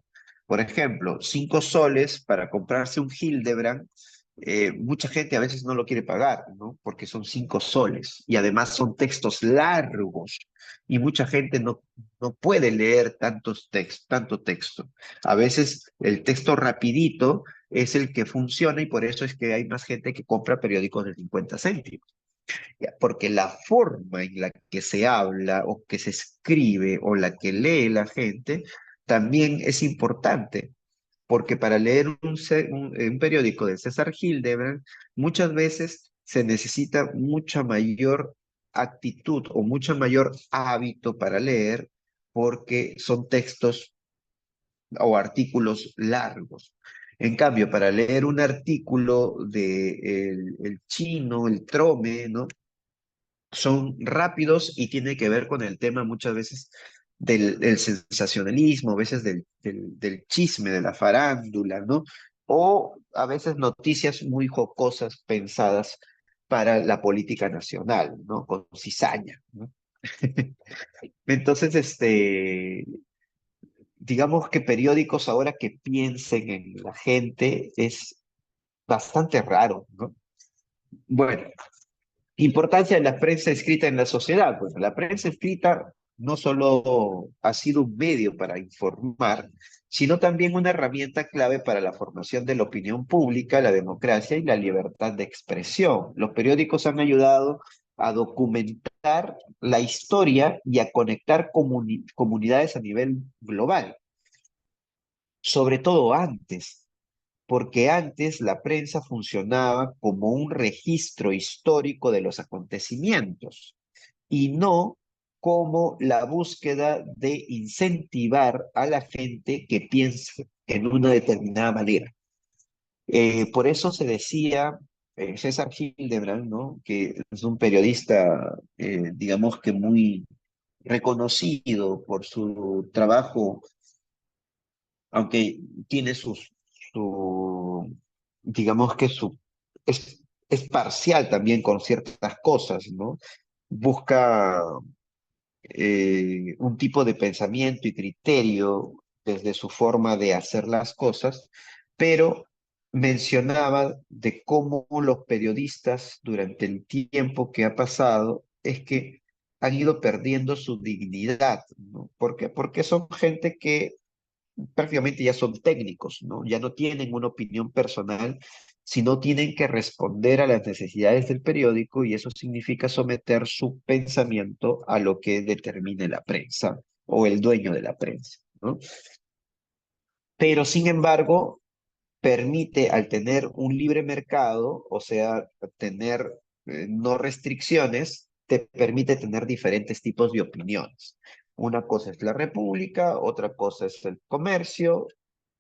Por ejemplo, 5 soles para comprarse un Hildebrand, mucha gente a veces no lo quiere pagar, ¿no? Porque son 5 soles y además son textos largos y mucha gente no puede leer tanto texto. A veces el texto rapidito es el que funciona y por eso es que hay más gente que compra periódicos de 50 céntimos. Ya, porque la forma en la que se habla o que se escribe o la que lee la gente también es importante. Porque para leer un periódico de César Hildebrand, muchas veces se necesita mucha mayor actitud o mucho mayor hábito para leer, porque son textos o artículos largos. En cambio, para leer un artículo de el chino, el trome, ¿no? Son rápidos y tiene que ver con el tema muchas veces del sensacionalismo, a veces del chisme, de la farándula, ¿no? O a veces noticias muy jocosas pensadas para la política nacional, ¿no? Con cizaña, ¿no? Entonces, digamos que periódicos ahora que piensen en la gente es bastante raro, ¿no? Bueno, importancia de la prensa escrita en la sociedad. Bueno, la prensa escrita no solo ha sido un medio para informar, sino también una herramienta clave para la formación de la opinión pública, la democracia y la libertad de expresión. Los periódicos han ayudado a documentar la historia y a conectar comunidades a nivel global, sobre todo antes, porque antes la prensa funcionaba como un registro histórico de los acontecimientos y no como la búsqueda de incentivar a la gente que piense en una determinada manera. Por eso se decía, César Hildebrand, ¿no? Que es un periodista, digamos que muy reconocido por su trabajo, aunque tiene digamos que es parcial también con ciertas cosas, ¿no? Busca un tipo de pensamiento y criterio desde su forma de hacer las cosas, pero mencionaba de cómo los periodistas durante el tiempo que ha pasado es que han ido perdiendo su dignidad, ¿no? ¿Por qué? Porque son gente que prácticamente ya son técnicos, ¿no? Ya no tienen una opinión personal sino tienen que responder a las necesidades del periódico y eso significa someter su pensamiento a lo que determine la prensa o el dueño de la prensa, ¿no? Pero sin embargo, permite al tener un libre mercado, o sea, tener no restricciones, te permite tener diferentes tipos de opiniones. Una cosa es la república, otra cosa es el comercio,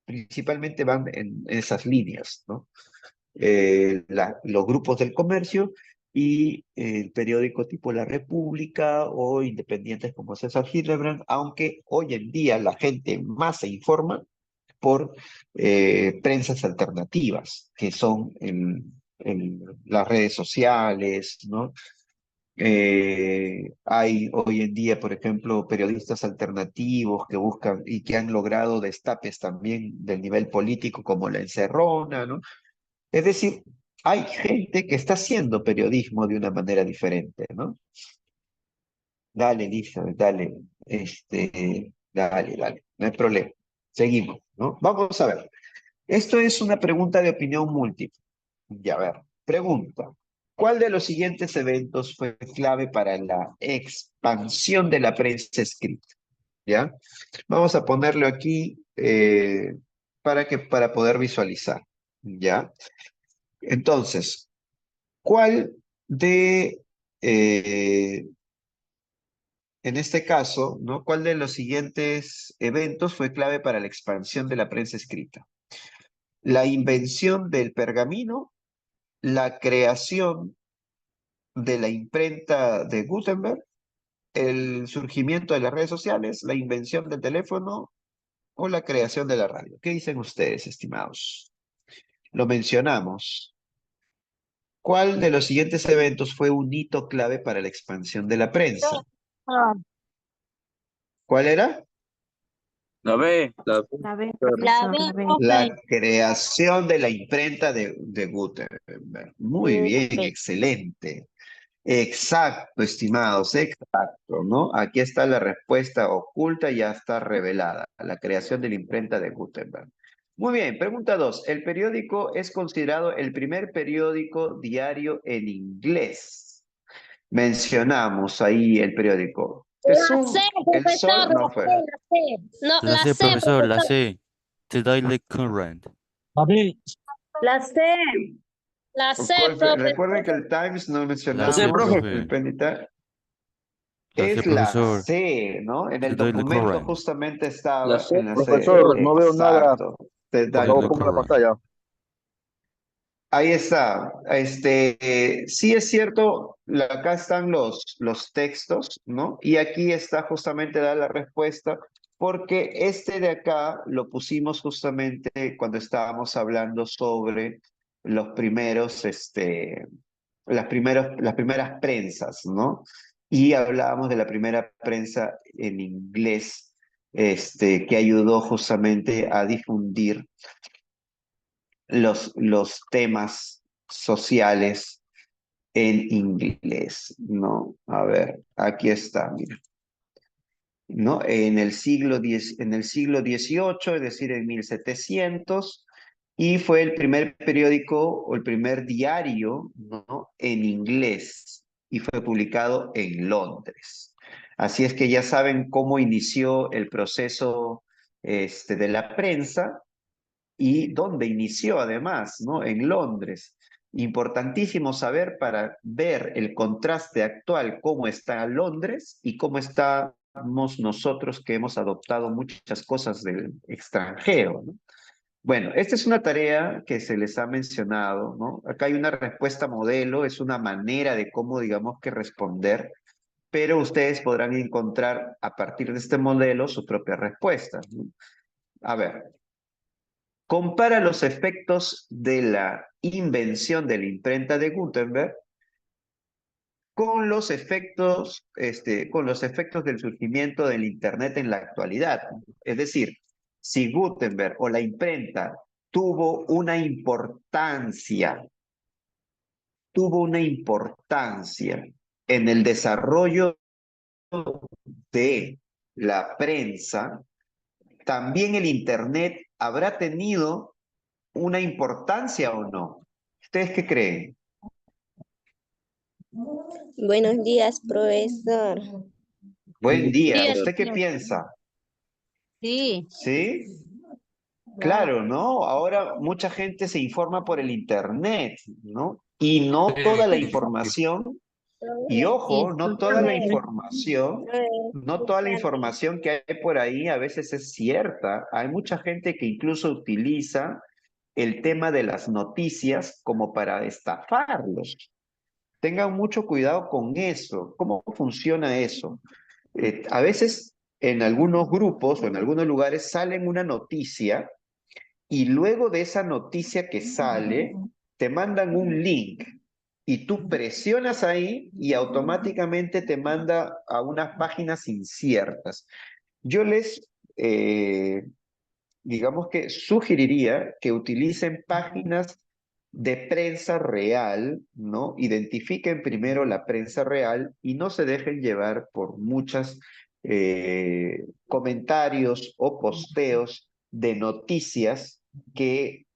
principalmente van en esas líneas, ¿no? Los grupos del comercio y el periódico tipo La República o independientes como César Hildebrand, aunque hoy en día la gente más se informa por prensas alternativas, que son en las redes sociales, ¿no? Hay hoy en día, por ejemplo, periodistas alternativos que buscan y que han logrado destapes también del nivel político, como La Encerrona, ¿no? Es decir, hay gente que está haciendo periodismo de una manera diferente, ¿no? Dale, Lisa, dale, dale, no hay problema. Seguimos, ¿no? Vamos a ver. Esto es una pregunta de opinión múltiple. Ya, a ver, pregunta. ¿Cuál de los siguientes eventos fue clave para la expansión de la prensa escrita? ¿Ya? Vamos a ponerlo aquí para poder visualizar. ¿Ya? Entonces, ¿cuál de, eh, en este caso, ¿no? ¿Cuál de los siguientes eventos fue clave para la expansión de la prensa escrita? La invención del pergamino, la creación de la imprenta de Gutenberg, el surgimiento de las redes sociales, la invención del teléfono o la creación de la radio. ¿Qué dicen ustedes, estimados? Lo mencionamos. ¿Cuál de los siguientes eventos fue un hito clave para la expansión de la prensa? Ah, ¿Cuál era? La B, la B, La profesor, B, la B. profe. La creación de la imprenta de Gutenberg. Muy bien, B. excelente. Exacto, estimados, exacto, ¿no? Aquí está la respuesta oculta, ya está revelada, la creación de la imprenta de Gutenberg. Muy bien, pregunta 2. El periódico es considerado el primer periódico diario en inglés. Mencionamos ahí el periódico. La C, El Sol profesor, no la fue. C, la C. No, La la C, C, profesor, la profesor. C. The Daily Current. A ver, La C. La C, Recuerden que profesor. el Times no La C, C, mencionamos, profe. el profe. Penny Times. La C, Es la profesor. C, ¿no? En The el Daily documento Current. justamente La estaba C, en la C. profesor, no veo nada. Exacto. The Por Daily favor, Daily ponga la Current. pantalla. Ahí está. Sí es cierto, acá están los textos, ¿no? Y aquí está justamente da la respuesta, porque este de acá lo pusimos justamente cuando estábamos hablando sobre los primeros, las primeras prensas, ¿no? Y hablábamos de la primera prensa en inglés, que ayudó justamente a difundir los temas sociales en inglés, ¿no? A ver, aquí está, mira. ¿No? En el siglo XVIII, es decir, en 1700, y fue el primer periódico o el primer diario, ¿no? En inglés, y fue publicado en Londres. Así es que ya saben cómo inició el proceso de la prensa y dónde inició además, ¿no? En Londres. Importantísimo saber para ver el contraste actual, cómo está Londres y cómo estamos nosotros que hemos adoptado muchas cosas del extranjero, ¿no? Bueno, esta es una tarea que se les ha mencionado, ¿no? Acá hay una respuesta modelo, es una manera de cómo, digamos, que responder, pero ustedes podrán encontrar a partir de este modelo sus propias respuestas, ¿no? A ver, compara los efectos de la invención de la imprenta de Gutenberg con los efectos del surgimiento del Internet en la actualidad. Es decir, si Gutenberg o la imprenta tuvo una importancia en el desarrollo de la prensa, también el Internet habrá tenido una importancia o no. ¿Ustedes qué creen? Buenos días, profesor. Buen día. Sí, ¿Usted qué piensa? Sí, ¿Sí? claro. Claro, ¿no? Ahora mucha gente se informa por el internet, ¿no? Y no toda la información, y Sí, ojo, totalmente. no toda la información que hay por ahí a veces es cierta. Hay mucha gente que incluso utiliza el tema de las noticias como para estafarlos. Tengan mucho cuidado con eso. ¿Cómo funciona eso? A veces en algunos grupos o en algunos lugares salen una noticia y luego de esa noticia que sale, te mandan un link y tú presionas ahí y automáticamente te manda a unas páginas inciertas. Yo les, digamos que sugeriría que utilicen páginas de prensa real, ¿no? Identifiquen primero la prensa real y no se dejen llevar por muchos comentarios o posteos de noticias que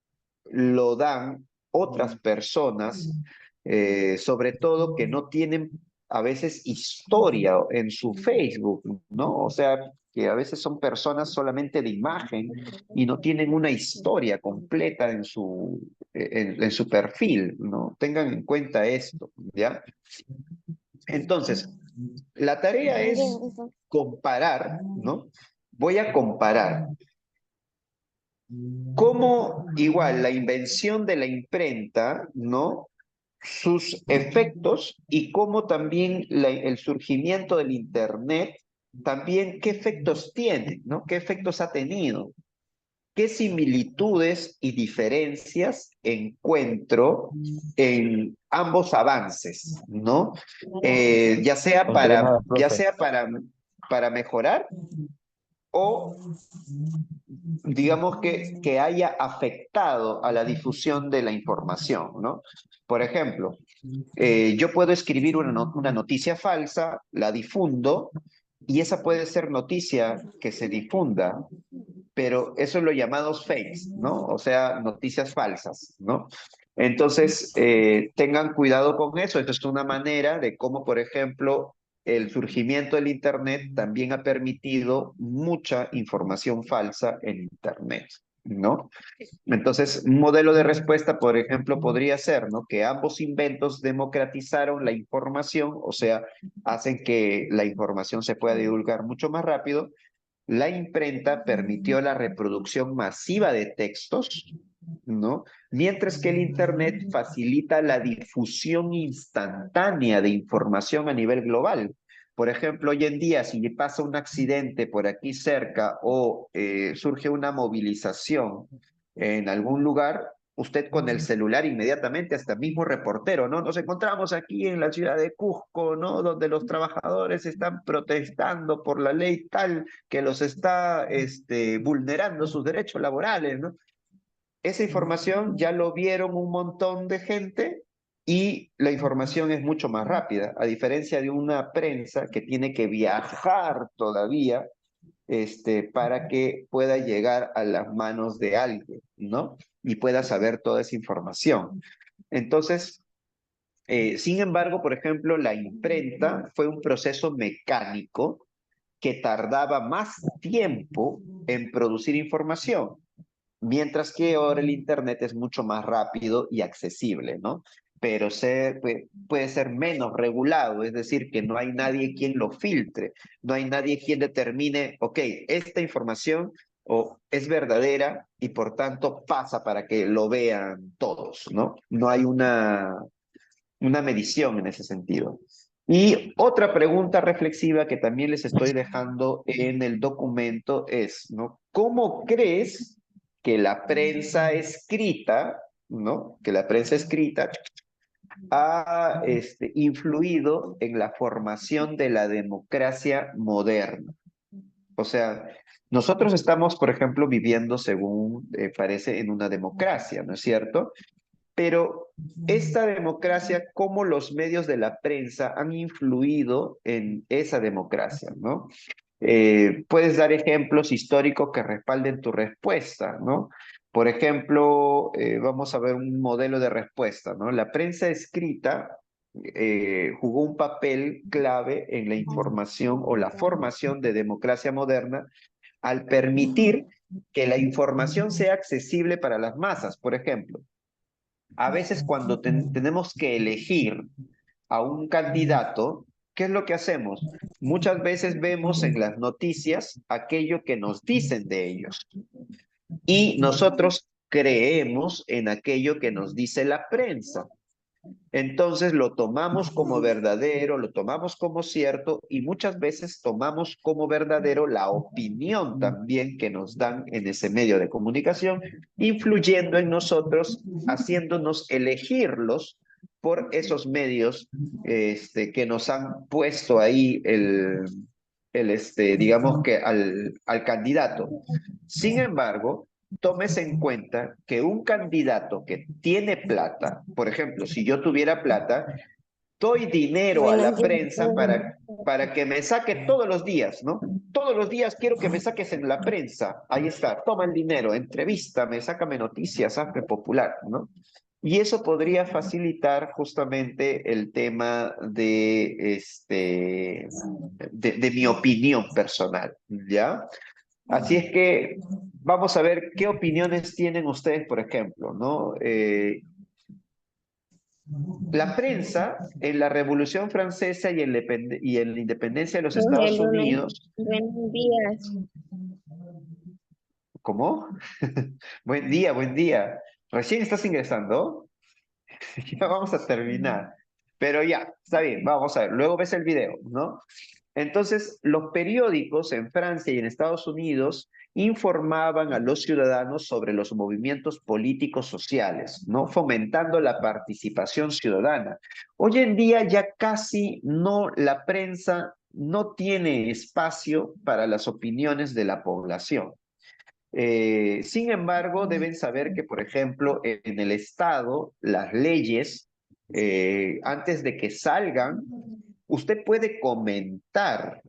lo dan otras personas, sobre todo que no tienen a veces historia en su Facebook, ¿no? O sea, que a veces son personas solamente de imagen y no tienen una historia completa en su perfil, ¿no? Tengan en cuenta esto, ¿ya? Entonces, la tarea es comparar, ¿no? Voy a comparar cómo igual la invención de la imprenta, ¿no? Sus efectos y cómo también el surgimiento del Internet, también qué efectos tiene, ¿no? ¿Qué efectos ha tenido? ¿Qué similitudes y diferencias encuentro en ambos avances, ¿no? Ya sea para mejorar o digamos que haya afectado a la difusión de la información, ¿no? Por ejemplo, yo puedo escribir una noticia falsa, la difundo, y esa puede ser noticia que se difunda, pero eso es lo llamados fakes, ¿no? O sea, noticias falsas, ¿no? Entonces, tengan cuidado con eso. Esto es una manera de cómo, por ejemplo, el surgimiento del Internet también ha permitido mucha información falsa en Internet, ¿no? Entonces, un modelo de respuesta, por ejemplo, podría ser, ¿no? Que ambos inventos democratizaron la información, o sea, hacen que la información se pueda divulgar mucho más rápido. La imprenta permitió la reproducción masiva de textos, ¿no? Mientras que el Internet facilita la difusión instantánea de información a nivel global. Por ejemplo, hoy en día, si pasa un accidente por aquí cerca o surge una movilización en algún lugar, usted con el celular inmediatamente, hasta mismo reportero, ¿no? Nos encontramos aquí en la ciudad de Cusco, ¿no? Donde los trabajadores están protestando por la ley tal que los está vulnerando sus derechos laborales, ¿no? Esa información ya lo vieron un montón de gente y la información es mucho más rápida, a diferencia de una prensa que tiene que viajar todavía para que pueda llegar a las manos de alguien, ¿no? Y pueda saber toda esa información. Entonces, sin embargo, por ejemplo, la imprenta fue un proceso mecánico que tardaba más tiempo en producir información, mientras que ahora el Internet es mucho más rápido y accesible, ¿no? Pero puede ser menos regulado, es decir, que no hay nadie quien lo filtre, no hay nadie quien determine, ok, esta información es verdadera y por tanto pasa para que lo vean todos, ¿no? No hay una medición en ese sentido. Y otra pregunta reflexiva que también les estoy dejando en el documento es, ¿no? ¿Cómo crees que la prensa escrita, ¿no? Que la prensa escrita ha influido en la formación de la democracia moderna? O sea, nosotros estamos, por ejemplo, viviendo, según parece, en una democracia, ¿no es cierto? Pero esta democracia, ¿cómo los medios de la prensa han influido en esa democracia, ¿no? Puedes dar ejemplos históricos que respalden tu respuesta, ¿no? Por ejemplo, vamos a ver un modelo de respuesta, ¿no? La prensa escrita jugó un papel clave en la información o la formación de democracia moderna al permitir que la información sea accesible para las masas. Por ejemplo, a veces cuando tenemos que elegir a un candidato, ¿qué es lo que hacemos? Muchas veces vemos en las noticias aquello que nos dicen de ellos y nosotros creemos en aquello que nos dice la prensa. Entonces lo tomamos como verdadero, lo tomamos como cierto y muchas veces tomamos como verdadero la opinión también que nos dan en ese medio de comunicación, influyendo en nosotros, haciéndonos elegirlos por esos medios que nos han puesto ahí digamos que al candidato. Sin embargo, tómese en cuenta que un candidato que tiene plata, por ejemplo, si yo tuviera plata, doy dinero a Buenos la días, prensa para que me saque todos los días, ¿no? Todos los días quiero que me saques en la prensa. Ahí está, toma el dinero, entrevístame, sácame noticias, hazme popular, ¿no? Y eso podría facilitar justamente el tema de mi opinión personal, ¿ya? Así es que vamos a ver qué opiniones tienen ustedes, por ejemplo, ¿no? La prensa en la Revolución Francesa y en la independencia de los Estados Unidos, buenos días. ¿cómo? Buen día, buen día. ¿Recién estás ingresando? Ya vamos a terminar. Pero ya, está bien, vamos a ver. Luego ves el video, ¿no? Entonces, los periódicos en Francia y en Estados Unidos informaban a los ciudadanos sobre los movimientos políticos sociales, ¿no? Fomentando la participación ciudadana. Hoy en día ya casi no, la prensa no tiene espacio para las opiniones de la población. Sin embargo, deben saber que, por ejemplo, en el Estado, las leyes, antes de que salgan, usted puede comentar.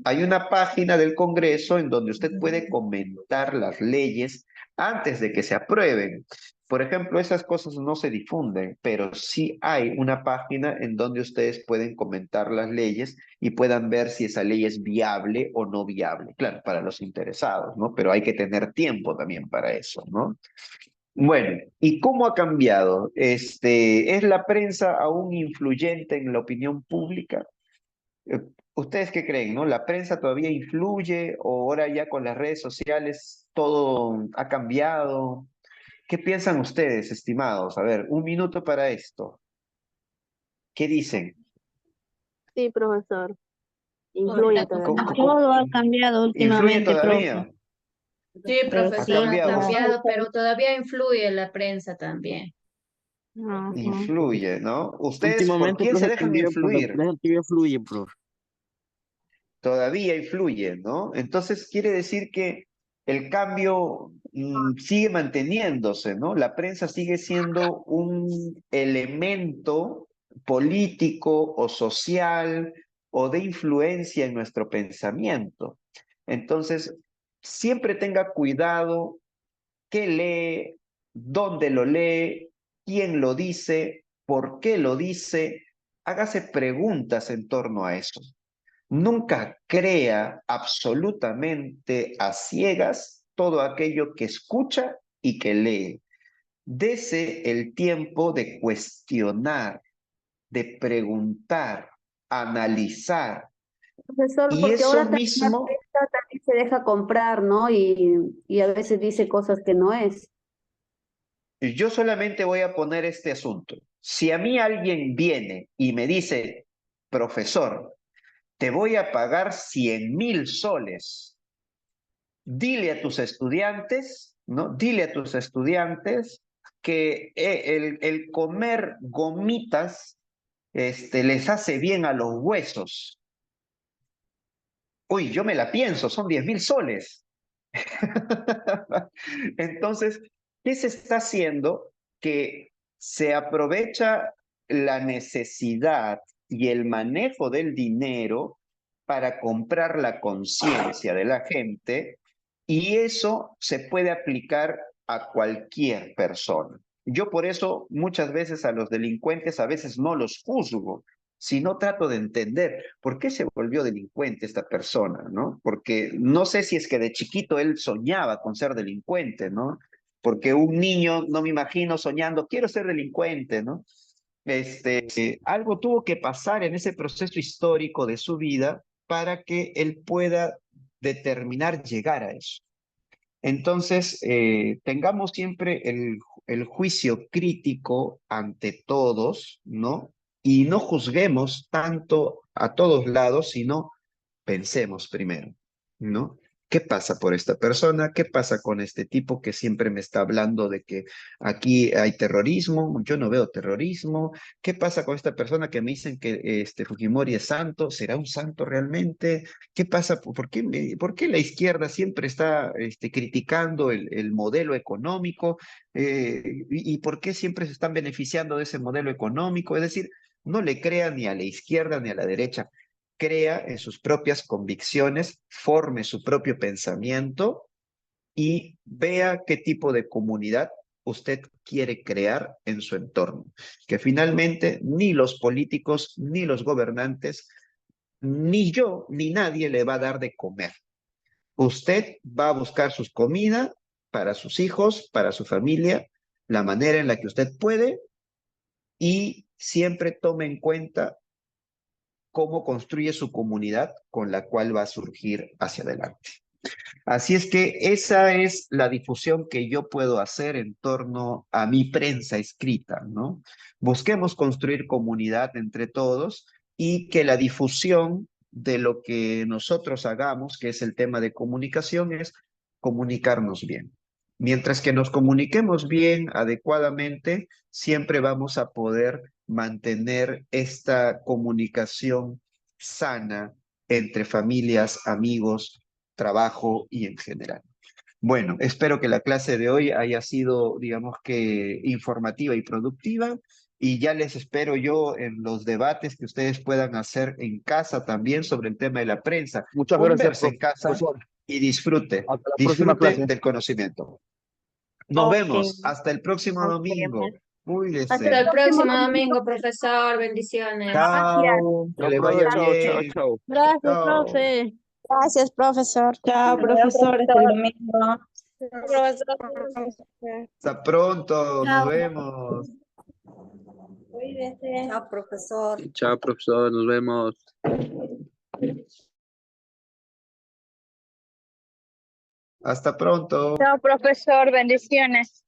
Hay una página del Congreso en donde usted puede comentar las leyes antes de que se aprueben. Por ejemplo, esas cosas no se difunden, pero sí hay una página en donde ustedes pueden comentar las leyes y puedan ver si esa ley es viable o no viable. Claro, para los interesados, ¿no? Pero hay que tener tiempo también para eso, ¿no? Bueno, ¿y cómo ha cambiado? ¿Es la prensa aún influyente en la opinión pública? Eh, ¿Ustedes qué creen, no? ¿La prensa todavía influye o ahora ya con las redes sociales todo ha cambiado? ¿Qué piensan ustedes, estimados? A ver, un minuto para esto. ¿Qué dicen? Sí, profesor. Influye todavía. Todo ha cambiado ¿Influye últimamente, profe. todavía? Sí, Pero ¿Ha profesor, ha cambiado? cambiado, pero todavía influye la prensa también. Ajá. Influye, ¿no? ¿Ustedes por Últimamente, quién se profe, dejan cambió por la influir? prensa, todavía fluye, profe. Todavía influye, ¿no? Entonces quiere decir que el cambio sigue manteniéndose, ¿no? La prensa sigue siendo un elemento político o social o de influencia en nuestro pensamiento. Entonces, siempre tenga cuidado qué lee, dónde lo lee, quién lo dice, por qué lo dice. Hágase preguntas en torno a eso. Nunca crea absolutamente a ciegas todo aquello que escucha y que lee. Dese el tiempo de cuestionar, de preguntar, analizar. Profesor, Y porque ahora eso también la mismo, prensa también se deja comprar, ¿no? Y a veces dice cosas que no es. yo solamente voy a poner este asunto. Si a mí alguien viene y me dice, profesor, te voy a pagar 100.000 soles. Dile a tus estudiantes, ¿no? Dile a tus estudiantes que el comer gomitas les hace bien a los huesos. Uy, yo me la pienso, son 10.000 soles. Entonces, ¿qué se está haciendo? Que se aprovecha la necesidad y el manejo del dinero para comprar la conciencia de la gente y eso se puede aplicar a cualquier persona. Yo por eso muchas veces a los delincuentes a veces no los juzgo, sino trato de entender por qué se volvió delincuente esta persona, ¿no? Porque no sé si es que de chiquito él soñaba con ser delincuente, ¿no? Porque un niño, no me imagino soñando, quiero ser delincuente, ¿no? Algo tuvo que pasar en ese proceso histórico de su vida para que él pueda determinar llegar a eso. Entonces, tengamos siempre el juicio crítico ante todos, ¿no? Y no juzguemos tanto a todos lados, sino pensemos primero, ¿no? ¿Qué pasa por esta persona? ¿Qué pasa con este tipo que siempre me está hablando de que aquí hay terrorismo? Yo no veo terrorismo. ¿Qué pasa con esta persona que me dicen que Fujimori es santo? ¿Será un santo realmente? ¿Qué pasa? ¿Por qué la izquierda siempre está criticando el modelo económico? ¿Y por qué siempre se están beneficiando de ese modelo económico? Es decir, no le crean ni a la izquierda ni a la derecha. Crea en sus propias convicciones, forme su propio pensamiento y vea qué tipo de comunidad usted quiere crear en su entorno. Que finalmente ni los políticos, ni los gobernantes, ni yo, ni nadie le va a dar de comer. Usted va a buscar sus comidas para sus hijos, para su familia, la manera en la que usted puede y siempre tome en cuenta cómo construye su comunidad con la cual va a surgir hacia adelante. Así es que esa es la difusión que yo puedo hacer en torno a mi prensa escrita, ¿no? Busquemos construir comunidad entre todos y que la difusión de lo que nosotros hagamos, que es el tema de comunicación, es comunicarnos bien. Mientras que nos comuniquemos bien, adecuadamente, siempre vamos a poder mantener esta comunicación sana entre familias, amigos, trabajo y en general. Bueno, espero que la clase de hoy haya sido, digamos que, informativa y productiva y ya les espero yo en los debates que ustedes puedan hacer en casa también sobre el tema de la prensa. Muchas gracias, Converse en casa profesor. y disfrute, Hasta la próxima disfrute clase. del conocimiento. Nos vemos hasta el próximo Nos domingo. vemos. Hasta el Cuídense. próximo domingo, profesor. Bendiciones. Chao, que Chao, les profe. vaya Chao, chao, bien. chao. Gracias, Chao. profe. Gracias, profesor. Chao, profesores, el domingo. Profesor. Hasta pronto, nos vemos. Cuídese. Chao, profesor. Chao, profesor, nos vemos. Hasta pronto. Chao, profesor. Bendiciones.